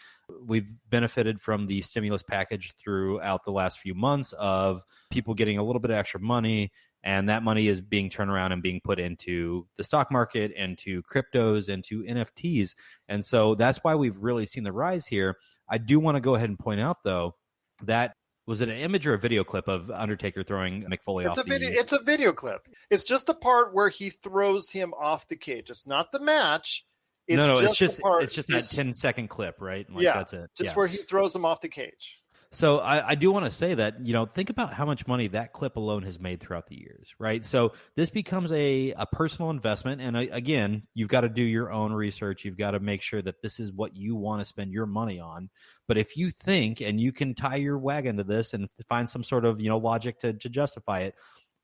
We've benefited from the stimulus package throughout the last few months of people getting a little bit of extra money, and that money is being turned around and being put into the stock market, into cryptos, into NFTs. And so that's why we've really seen the rise here. I do want to go ahead and point out, though, that was it an image or a video clip of Undertaker throwing Mick Foley off the cage? It's a video clip. It's just the part where he throws him off the cage. It's not the match. It's just that 10-second clip, right? That's it. Just where he throws him off the cage. So I do want to say that, think about how much money that clip alone has made throughout the years, right? So this becomes a personal investment. And again, you've got to do your own research. You've got to make sure that this is what you want to spend your money on. But if you think, and you can tie your wagon to this and find some sort of, logic to justify it,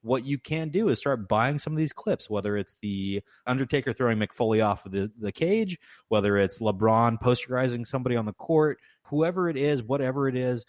what you can do is start buying some of these clips, whether it's the Undertaker throwing Mick Foley off of the cage, whether it's LeBron posterizing somebody on the court, whoever it is, whatever it is,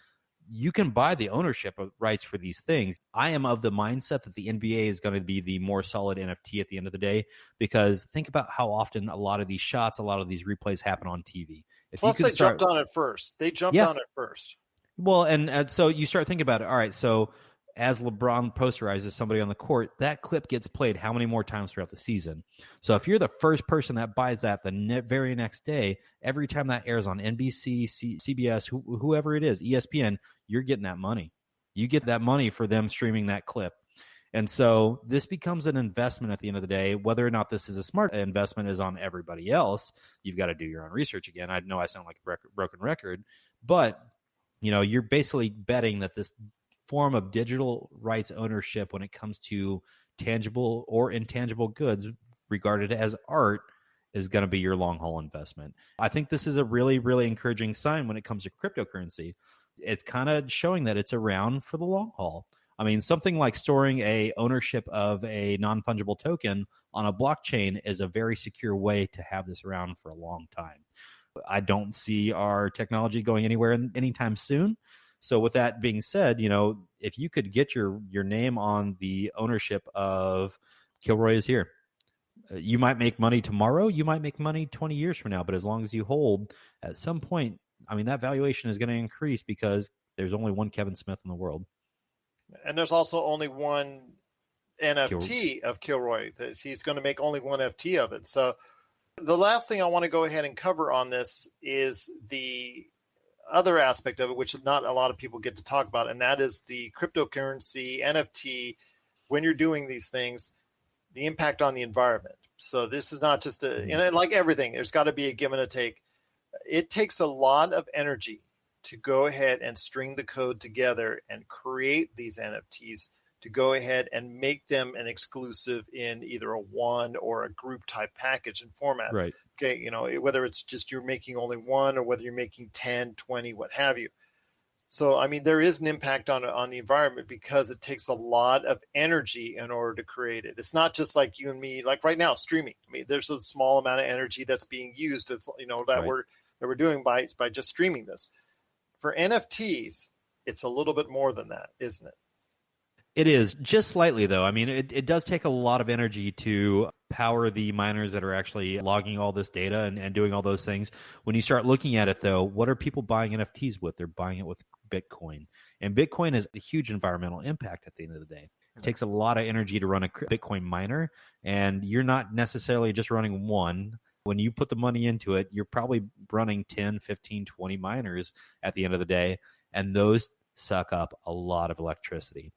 you can buy the ownership of rights for these things. I am of the mindset that the NBA is going to be the more solid NFT at the end of the day, because think about how often a lot of these shots, a lot of these replays happen on TV. Plus, they jumped on it first. On it first. Well, and so you start thinking about it. All right, so as LeBron posterizes somebody on the court, that clip gets played how many more times throughout the season? So if you're the first person that buys that the very next day, every time that airs on NBC, CBS, whoever it is, ESPN, you're getting that money. You get that money for them streaming that clip. And so this becomes an investment at the end of the day. Whether or not this is a smart investment is on everybody else. You've got to do your own research again. I know I sound like a broken record, but you're basically betting that this form of digital rights ownership when it comes to tangible or intangible goods regarded as art is going to be your long haul investment. I think this is a really, really encouraging sign when it comes to cryptocurrency. It's kind of showing that it's around for the long haul. I mean, something like storing a ownership of a non-fungible token on a blockchain is a very secure way to have this around for a long time. I don't see our technology going anywhere anytime soon. So with that being said, if you could get your name on the ownership of Kilroy is here, you might make money tomorrow. You might make money 20 years from now. But as long as you hold, at some point, that valuation is going to increase because there's only one Kevin Smith in the world. And there's also only one NFT of Kilroy. He's going to make only one NFT of it. So the last thing I want to go ahead and cover on this is the other aspect of it, which not a lot of people get to talk about, and that is the cryptocurrency, NFT, when you're doing these things, the impact on the environment. So this is not just like everything, there's got to be a give and a take. It takes a lot of energy to go ahead and string the code together and create these NFTs, to go ahead and make them an exclusive in either a one or a group type package and format. Right. Okay, whether it's just you're making only one or whether you're making 10, 20, what have you. So, I mean, there is an impact on the environment because it takes a lot of energy in order to create it. It's not just like you and me, like right now, streaming. I mean, there's a small amount of energy that's being used. It's, that we're doing by just streaming this. For NFTs, it's a little bit more than that, isn't it? It is, just slightly, though. I mean, it does take a lot of energy to power the miners that are actually logging all this data and doing all those things. When you start looking at it, though, what are people buying NFTs with? They're buying it with Bitcoin. And Bitcoin has a huge environmental impact at the end of the day. It takes a lot of energy to run a Bitcoin miner, and you're not necessarily just running one. When you put the money into it, you're probably running 10, 15, 20 miners at the end of the day, and those suck up a lot of electricity.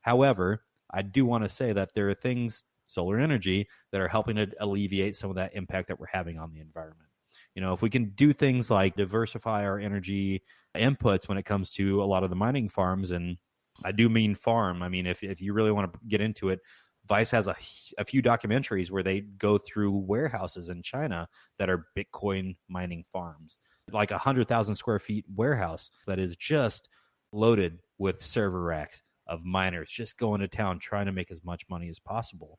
However, I do want to say that there are things, solar energy, that are helping to alleviate some of that impact that we're having on the environment. If we can do things like diversify our energy inputs when it comes to a lot of the mining farms, and I do mean farm. I mean, if you really want to get into it, Vice has a few documentaries where they go through warehouses in China that are Bitcoin mining farms, like 100,000 square feet warehouse that is just loaded with server racks of miners just going to town trying to make as much money as possible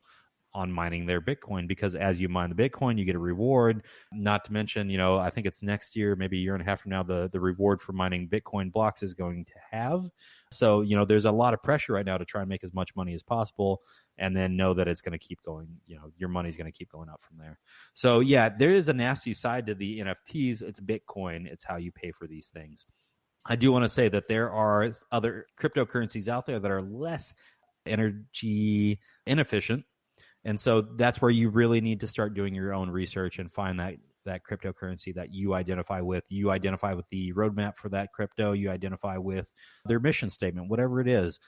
on mining their Bitcoin, because as you mine the Bitcoin, you get a reward. Not to mention, I think it's next year, maybe a year and a half from now, the reward for mining Bitcoin blocks is going to have. So, there's a lot of pressure right now to try and make as much money as possible, and then know that it's going to keep going, your money's going to keep going up from there. So yeah, there is a nasty side to the NFTs. It's Bitcoin. It's how you pay for these things. I do want to say that there are other cryptocurrencies out there that are less energy inefficient. And so that's where you really need to start doing your own research and find that cryptocurrency that you identify with. You identify with the roadmap for that crypto. You identify with their mission statement, whatever it is.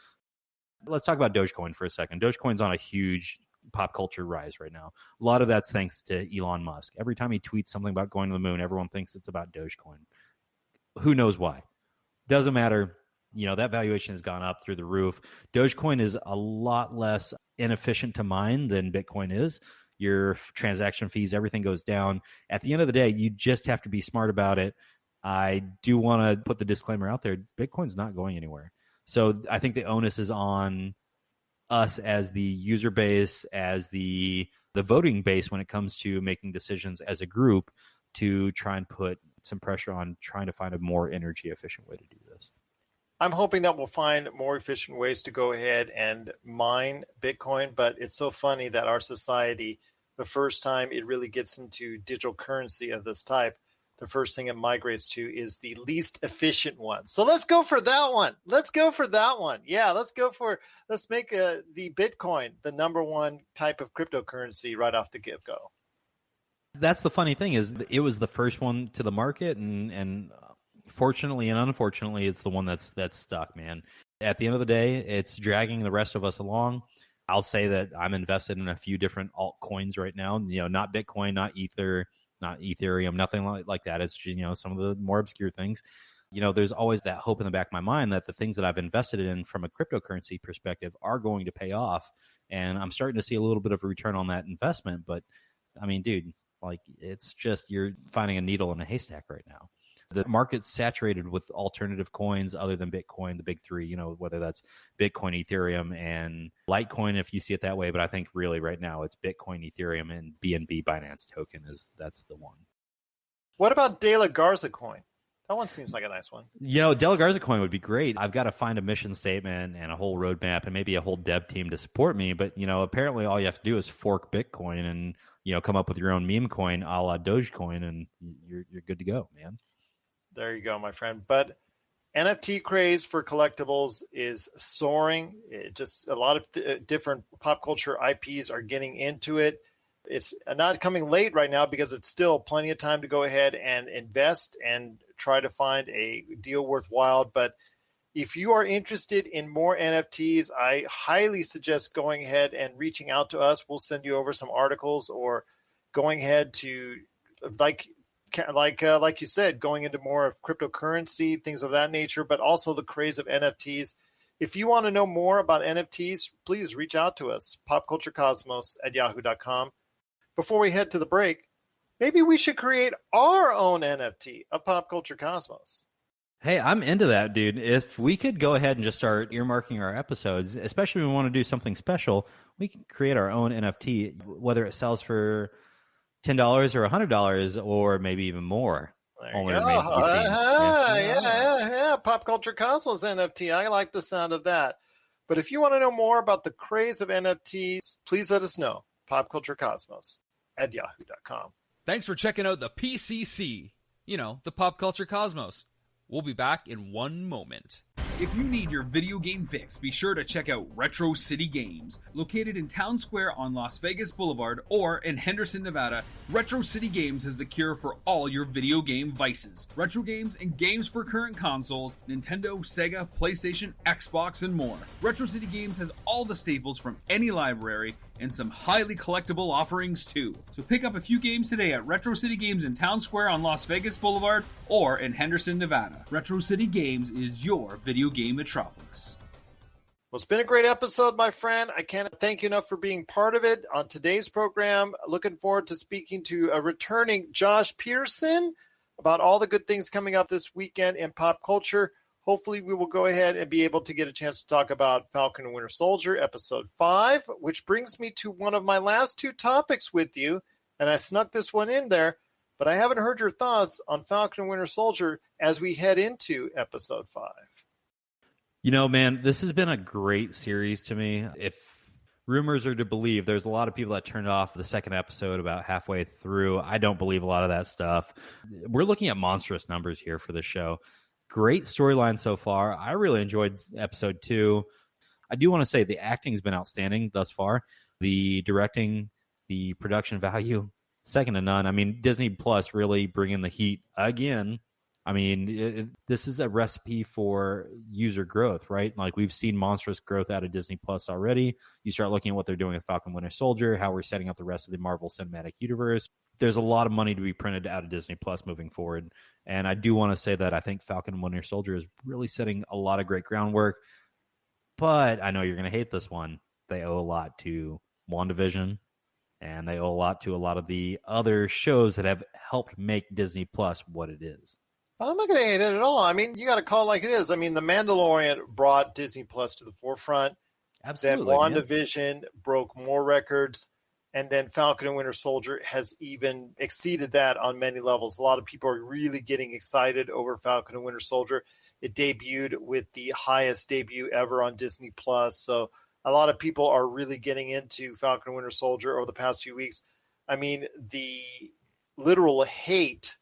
Let's talk about Dogecoin for a second. Dogecoin's on a huge pop culture rise right now. A lot of that's thanks to Elon Musk. Every time he tweets something about going to the moon, everyone thinks it's about Dogecoin. Who knows why? Doesn't matter. That valuation has gone up through the roof. Dogecoin is a lot less inefficient to mine than Bitcoin is. Your transaction fees, everything goes down. At the end of the day, you just have to be smart about it. I do want to put the disclaimer out there. Bitcoin's not going anywhere. So I think the onus is on us as the user base, as the voting base when it comes to making decisions as a group, to try and put some pressure on trying to find a more energy efficient way to do this. I'm hoping that we'll find more efficient ways to go ahead and mine Bitcoin, but it's so funny that our society, the first time it really gets into digital currency of this type, the first thing it migrates to is the least efficient one. So let's go for that one. Yeah, let's make the Bitcoin the number one type of cryptocurrency right off the get-go. That's the funny thing, is it was the first one to the market, and fortunately and unfortunately, it's the one that's stuck, man. At the end of the day, it's dragging the rest of us along. I'll say that I'm invested in a few different altcoins right now. Not Bitcoin, not Ether, not Ethereum, nothing like that. It's some of the more obscure things. There's always that hope in the back of my mind that the things that I've invested in from a cryptocurrency perspective are going to pay off, and I'm starting to see a little bit of a return on that investment. But I mean, dude, it's just, you're finding a needle in a haystack right now. The market's saturated with alternative coins other than Bitcoin, the big three, whether that's Bitcoin, Ethereum, and Litecoin, if you see it that way. But I think really right now it's Bitcoin, Ethereum, and BNB Binance token that's the one. What about De La Garza coin? That one seems like a nice one. De La Garza coin would be great. I've got to find a mission statement and a whole roadmap and maybe a whole dev team to support me. But, apparently all you have to do is fork Bitcoin and, come up with your own meme coin a la Dogecoin, and you're good to go, man. There you go, my friend. But NFT craze for collectibles is soaring. Just a lot of different pop culture IPs are getting into it. It's not coming late right now because it's still plenty of time to go ahead and invest and try to find a deal worthwhile. But if you are interested in more NFTs, I highly suggest going ahead and reaching out to us. We'll send you over some articles, or going ahead to like you said, going into more of cryptocurrency, things of that nature, but also the craze of NFTs. If you want to know more about NFTs, please reach out to us, popculturecosmos@yahoo.com. Before we head to the break, maybe we should create our own NFT of Pop Culture Cosmos. Hey, I'm into that, dude. If we could go ahead and just start earmarking our episodes, especially when we want to do something special, we can create our own NFT, whether it sells for $10 or $100 or maybe even more. Only remains to be seen. Yeah. Pop Culture Cosmos NFT. I like the sound of that. But if you want to know more about the craze of NFTs, please let us know. popculturecosmos@yahoo.com. Thanks for checking out the PCC. You know, the Pop Culture Cosmos. We'll be back in one moment. If you need your video game fix, be sure to check out Retro City Games. Located in Town Square on Las Vegas Boulevard or in Henderson, Nevada, Retro City Games has the cure for all your video game vices. Retro games and games for current consoles, Nintendo, Sega, PlayStation, Xbox, and more. Retro City Games has all the staples from any library and some highly collectible offerings too. So pick up a few games today at Retro City Games in Town Square on Las Vegas Boulevard or in Henderson, Nevada. Retro City Games is your video game metropolis. Well, it's been a great episode, my friend. I can't thank you enough for being part of it on today's program. Looking forward to speaking to a returning Josh Pearson about all the good things coming up this weekend in pop culture. Hopefully, we will go ahead and be able to get a chance to talk about Falcon and Winter Soldier, Episode 5, which brings me to one of my last two topics with you. And I snuck this one in there, but I haven't heard your thoughts on Falcon and Winter Soldier as we head into Episode 5. You know, man, this has been a great series to me. If rumors are to believe, there's a lot of people that turned off the second episode about halfway through. I don't believe a lot of that stuff. We're looking at monstrous numbers here for the show. Great storyline so far. I really enjoyed episode 2. I do want to say the acting has been outstanding thus far. The directing, the production value, second to none. I mean, Disney Plus really bringing the heat again. I mean, this is a recipe for user growth, right? Like, we've seen monstrous growth out of Disney Plus already. You start looking at what they're doing with Falcon Winter Soldier, how we're setting up the rest of the Marvel Cinematic Universe. There's a lot of money to be printed out of Disney Plus moving forward. And I do want to say that I think Falcon Winter Soldier is really setting a lot of great groundwork. But I know you're going to hate this one. They owe a lot to WandaVision, and they owe a lot to a lot of the other shows that have helped make Disney Plus what it is. I'm not going to hate it at all. I mean, you got to call it like it is. I mean, The Mandalorian brought Disney Plus to the forefront. Absolutely. Then WandaVision broke more records. And then Falcon and Winter Soldier has even exceeded that on many levels. A lot of people are really getting excited over Falcon and Winter Soldier. It debuted with the highest debut ever on Disney Plus. So a lot of people are really getting into Falcon and Winter Soldier over the past few weeks. I mean, the literal hate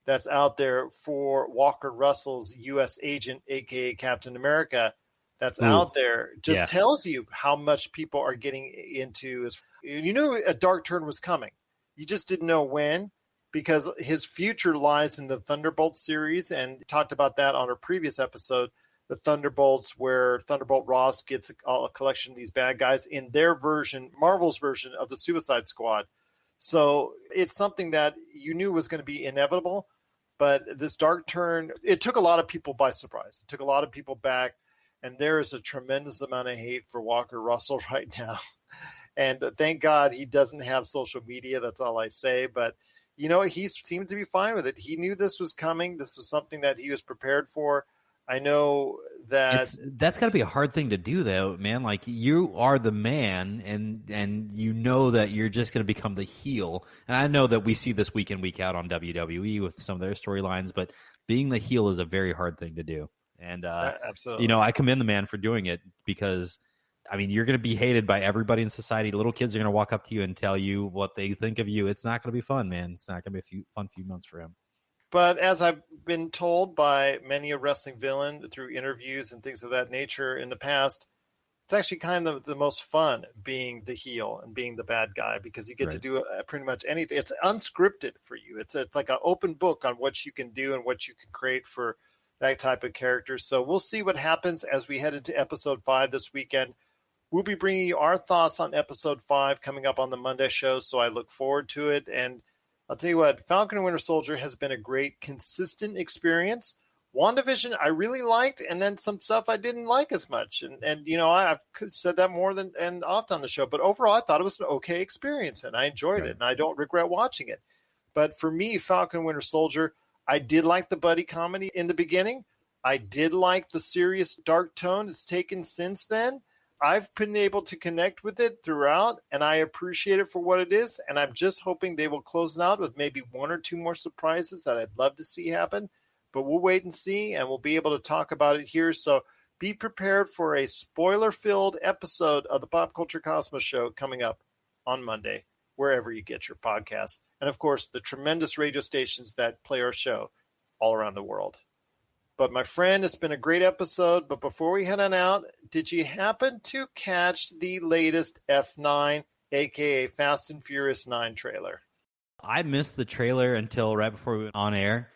that's out there for Walker Russell's U.S. agent, a.k.a. Captain America, that's out there just tells you how much people are getting into. You knew a dark turn was coming. You just didn't know when, because his future lies in the Thunderbolts series, and talked about that on our previous episode, the Thunderbolts, where Thunderbolt Ross gets a collection of these bad guys in their version, Marvel's version of the Suicide Squad. So it's something that you knew was going to be inevitable, but this dark turn, it took a lot of people by surprise. It took a lot of people back. And there is a tremendous amount of hate for Walker Russell right now. And thank God he doesn't have social media. That's all I say. But, you know, he seemed to be fine with it. He knew this was coming. This was something that he was prepared for. I know that that's got to be a hard thing to do, though, man. Like, you are the man, and you know that you're just going to become the heel. And I know that we see this week in, week out on WWE with some of their storylines, but being the heel is a very hard thing to do. And, absolutely, you know, I commend the man for doing it, because, I mean, you're going to be hated by everybody in society. Little kids are going to walk up to you and tell you what they think of you. It's not going to be fun, man. It's not going to be a fun few months for him. But as I've been told by many a wrestling villain through interviews and things of that nature in the past, it's actually kind of the most fun being the heel and being the bad guy, because you get to do pretty much anything. It's unscripted for you. It's like an open book on what you can do and what you can create for that type of character. So we'll see what happens as we head into episode 5 this weekend. We'll be bringing you our thoughts on episode 5 coming up on the Monday show, so I look forward to it. And I'll tell you what, Falcon and Winter Soldier has been a great, consistent experience. WandaVision I really liked, and then some stuff I didn't like as much. And you know, I've said that more than and often on the show, but overall I thought it was an okay experience, and I enjoyed it, and I don't regret watching it. But for me, Falcon and Winter Soldier, I did like the buddy comedy in the beginning, I did like the serious dark tone it's taken since then. I've been able to connect with it throughout, and I appreciate it for what it is. And I'm just hoping they will close it out with maybe one or two more surprises that I'd love to see happen. But we'll wait and see, and we'll be able to talk about it here. So be prepared for a spoiler-filled episode of the Pop Culture Cosmos Show coming up on Monday, wherever you get your podcasts. And, of course, the tremendous radio stations that play our show all around the world. But, my friend, it's been a great episode. But before we head on out, did you happen to catch the latest F9, a.k.a. Fast and Furious 9 trailer? I missed the trailer until right before we went on air.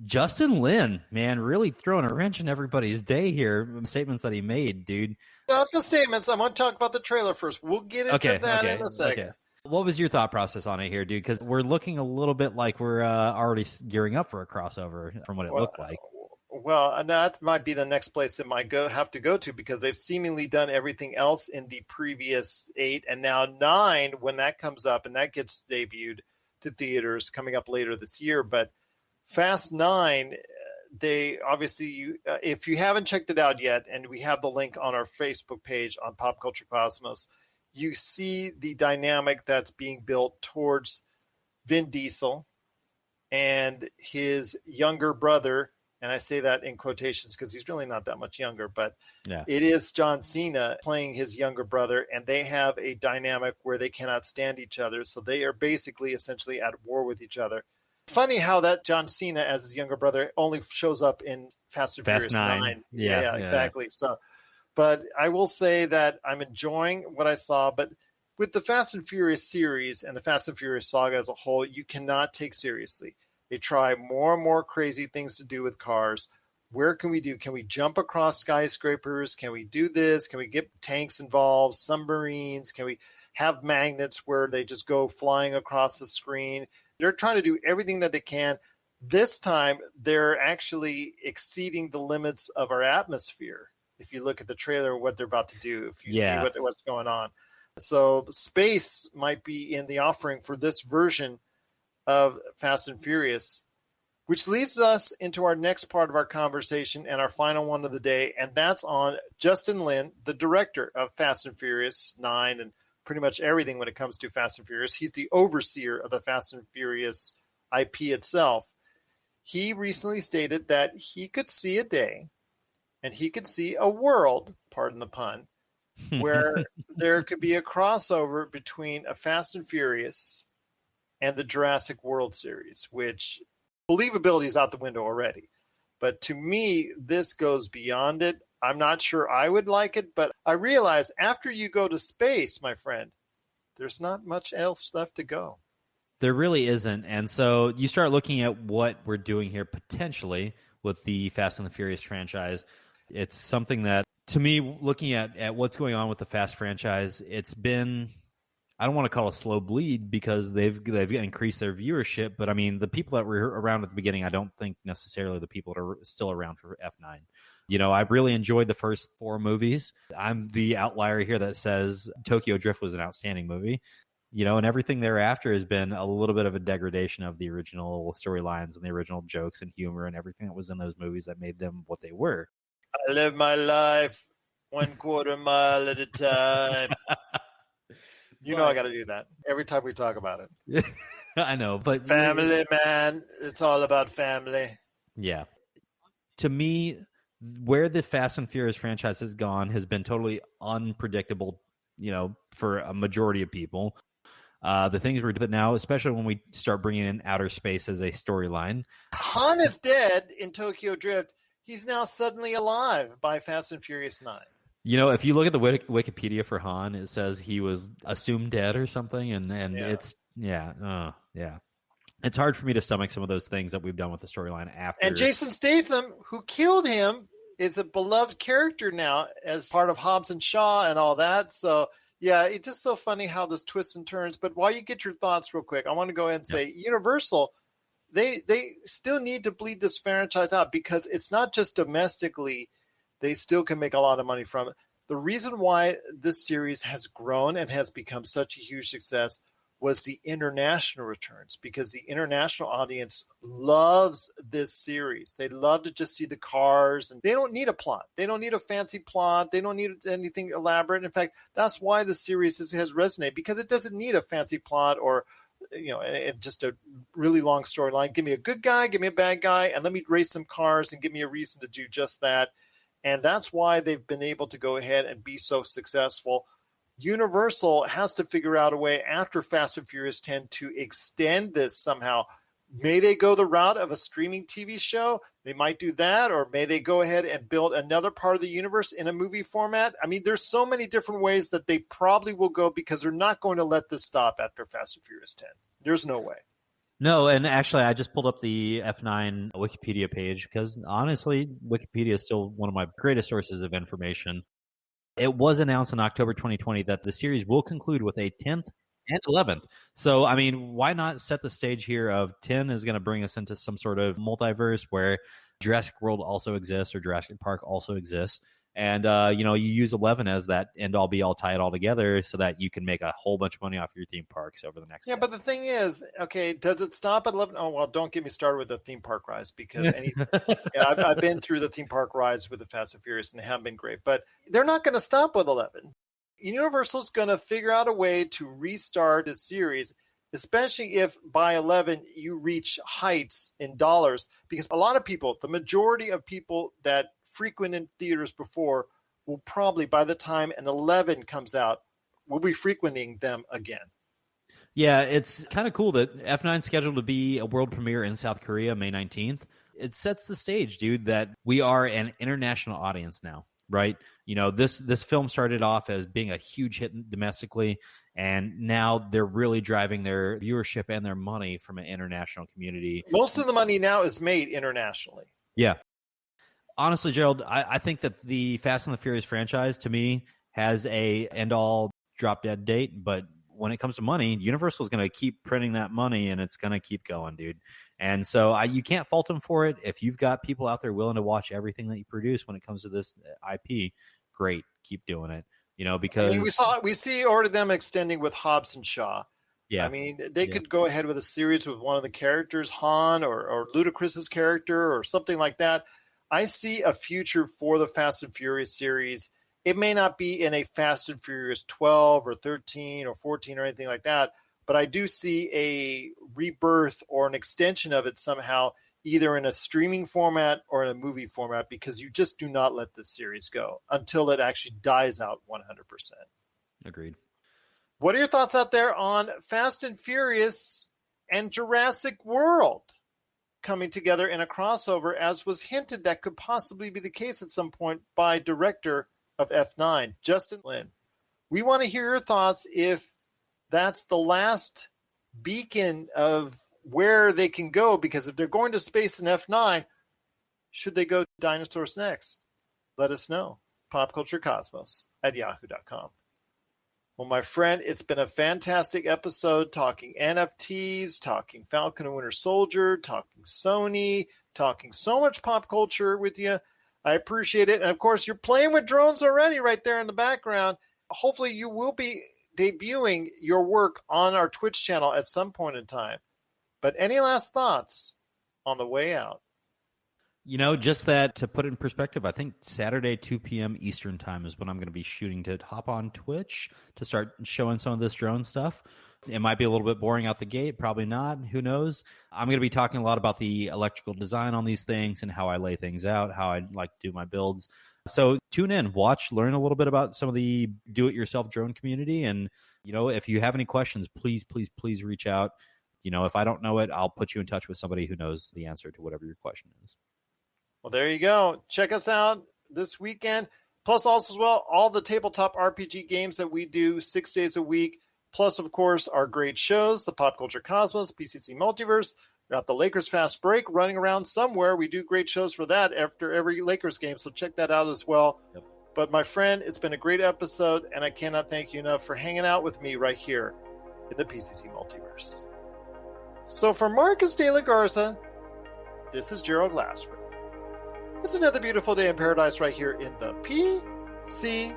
Justin Lin, man, really throwing a wrench in everybody's day here. Statements that he made, dude. Not the statements. I want to talk about the trailer first. We'll get into that in a second. Okay. What was your thought process on it here, dude? Because we're looking a little bit like we're already gearing up for a crossover from what it looked like. Well, and that might be the next place it might have to go to, because they've seemingly done everything else in the previous 8 and now 9 when that comes up, and that gets debuted to theaters coming up later this year. But Fast 9, they obviously, if you haven't checked it out yet, and we have the link on our Facebook page on Pop Culture Cosmos, you see the dynamic that's being built towards Vin Diesel and his younger brother. And I say that in quotations because he's really not that much younger, but It is John Cena playing his younger brother, and they have a dynamic where they cannot stand each other. So they are basically essentially at war with each other. Funny how that John Cena as his younger brother only shows up in Fast and Furious 9. Yeah, exactly. So, but I will say that I'm enjoying what I saw, but with the Fast and Furious series and the Fast and Furious saga as a whole, you cannot take seriously. They try more and more crazy things to do with cars. Where can we do? Can we jump across skyscrapers? Can we do this? Can we get tanks involved, submarines? Can we have magnets where they just go flying across the screen? They're trying to do everything that they can. This time, they're actually exceeding the limits of our atmosphere. If you look at the trailer, what they're about to do, if you see what's going on. So space might be in the offering for this version of Fast and Furious, which leads us into our next part of our conversation and our final one of the day, and that's on Justin Lin, the director of Fast and Furious 9 and pretty much everything when it comes to Fast and Furious. He's the overseer of the Fast and Furious IP itself. He recently stated that he could see a day and he could see a world, pardon the pun, where there could be a crossover between a Fast and Furious and the Jurassic World series, which believability is out the window already. But to me, this goes beyond it. I'm not sure I would like it, but I realize after you go to space, my friend, there's not much else left to go. There really isn't. And so you start looking at what we're doing here potentially with the Fast and the Furious franchise. It's something that, to me, looking at what's going on with the Fast franchise, it's been, I don't want to call it a slow bleed because they've increased their viewership. But I mean, the people that were around at the beginning, I don't think necessarily the people that are still around for F9. You know, I really enjoyed the first 4 movies. I'm the outlier here that says Tokyo Drift was an outstanding movie. You know, and everything thereafter has been a little bit of a degradation of the original storylines and the original jokes and humor and everything that was in those movies that made them what they were. I live my life 1/4 mile at a time. You know I got to do that every time we talk about it. I know, but family, man, it's all about family. Yeah. To me, where the Fast and Furious franchise has gone has been totally unpredictable, you know, for a majority of people. The things we're doing now, especially when we start bringing in outer space as a storyline. Han is dead in Tokyo Drift. He's now suddenly alive by Fast and Furious 9. You know, if you look at the Wikipedia for Han, it says he was assumed dead or something, and it's it's hard for me to stomach some of those things that we've done with the storyline after. And Jason Statham, who killed him, is a beloved character now as part of Hobbs and Shaw and all that. So yeah, it's just so funny how this twists and turns. But while you get your thoughts real quick, I want to go ahead and say Universal, they still need to bleed this franchise out because it's not just domestically. They still can make a lot of money from it. The reason why this series has grown and has become such a huge success was the international returns, because the international audience loves this series. They love to just see the cars, and they don't need a plot. They don't need a fancy plot. They don't need anything elaborate. In fact, that's why the series has resonated, because it doesn't need a fancy plot or just a really long storyline. Give me a good guy, give me a bad guy, and let me race some cars and give me a reason to do just that. And that's why they've been able to go ahead and be so successful. Universal has to figure out a way after Fast and Furious 10 to extend this somehow. May they go the route of a streaming TV show? They might do that, or may they go ahead and build another part of the universe in a movie format? I mean, there's so many different ways that they probably will go, because they're not going to let this stop after Fast and Furious 10. There's no way. No, and actually, I just pulled up the F9 Wikipedia page because, honestly, Wikipedia is still one of my greatest sources of information. It was announced in October 2020 that the series will conclude with a 10th and 11th. So, I mean, why not set the stage here of 10 is going to bring us into some sort of multiverse where Jurassic World also exists or Jurassic Park also exists. And, you use 11 as that end-all, be-all, tie it all together so that you can make a whole bunch of money off your theme parks over the next But the thing is, okay, does it stop at 11? Oh, well, don't get me started with the theme park rides, because I've been through the theme park rides with the Fast and Furious, and they have been great. But they're not going to stop with 11. Universal's going to figure out a way to restart this series, especially if by 11 you reach heights in dollars, because a lot of people, the majority of people that frequent in theaters before will probably, by the time an 11 comes out, will be frequenting them again. Yeah, it's kind of cool that F9 is scheduled to be a world premiere in South Korea May 19th. It sets the stage, dude, that we are an international audience now, right? This film started off as being a huge hit domestically, and now they're really driving their viewership and their money from an international community. Most of the money now is made internationally. Yeah. Honestly, Gerald, I think that the Fast and the Furious franchise, to me, has a end-all drop-dead date. But when it comes to money, Universal is going to keep printing that money, and it's going to keep going, dude. And so you can't fault them for it. If you've got people out there willing to watch everything that you produce when it comes to this IP, great, keep doing it. Because we see already them extending with Hobbs and Shaw. Yeah, I mean, they could go ahead with a series with one of the characters, Han or Ludacris's character or something like that. I see a future for the Fast and Furious series. It may not be in a Fast and Furious 12 or 13 or 14 or anything like that, but I do see a rebirth or an extension of it somehow, either in a streaming format or in a movie format, because you just do not let this series go until it actually dies out 100%. Agreed. What are your thoughts out there on Fast and Furious and Jurassic World coming together in a crossover, as was hinted that could possibly be the case at some point by director of F9, Justin Lin? We want to hear your thoughts if that's the last beacon of where they can go, because if they're going to space in F9, should they go dinosaurs next? Let us know. popculturecosmos@yahoo.com. Well, my friend, it's been a fantastic episode talking NFTs, talking Falcon and Winter Soldier, talking Sony, talking so much pop culture with you. I appreciate it. And, of course, you're playing with drones already right there in the background. Hopefully you will be debuting your work on our Twitch channel at some point in time. But any last thoughts on the way out? Just that, to put it in perspective, I think Saturday, 2 p.m. Eastern time is when I'm going to be shooting to hop on Twitch to start showing some of this drone stuff. It might be a little bit boring out the gate, probably not. Who knows? I'm going to be talking a lot about the electrical design on these things and how I lay things out, how I like to do my builds. So tune in, watch, learn a little bit about some of the do-it-yourself drone community. And, if you have any questions, please, please, please reach out. If I don't know it, I'll put you in touch with somebody who knows the answer to whatever your question is. Well, there you go. Check us out this weekend. Plus, also as well, all the tabletop RPG games that we do 6 days a week. Plus, of course, our great shows, the Pop Culture Cosmos, PCC Multiverse. We got the Lakers Fast Break running around somewhere. We do great shows for that after every Lakers game, so check that out as well. Yep. But, my friend, it's been a great episode, and I cannot thank you enough for hanging out with me right here in the PCC Multiverse. So, for Marcus De La Garza, this is Gerald Glassford. It's another beautiful day in paradise right here in the PCC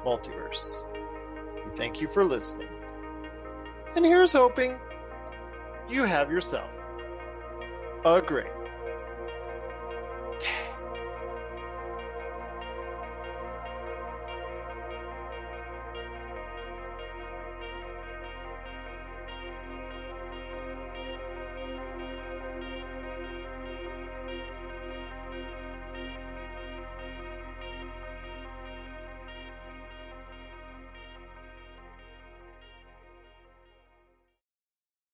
Multiverse. We thank you for listening. And here's hoping you have yourself a great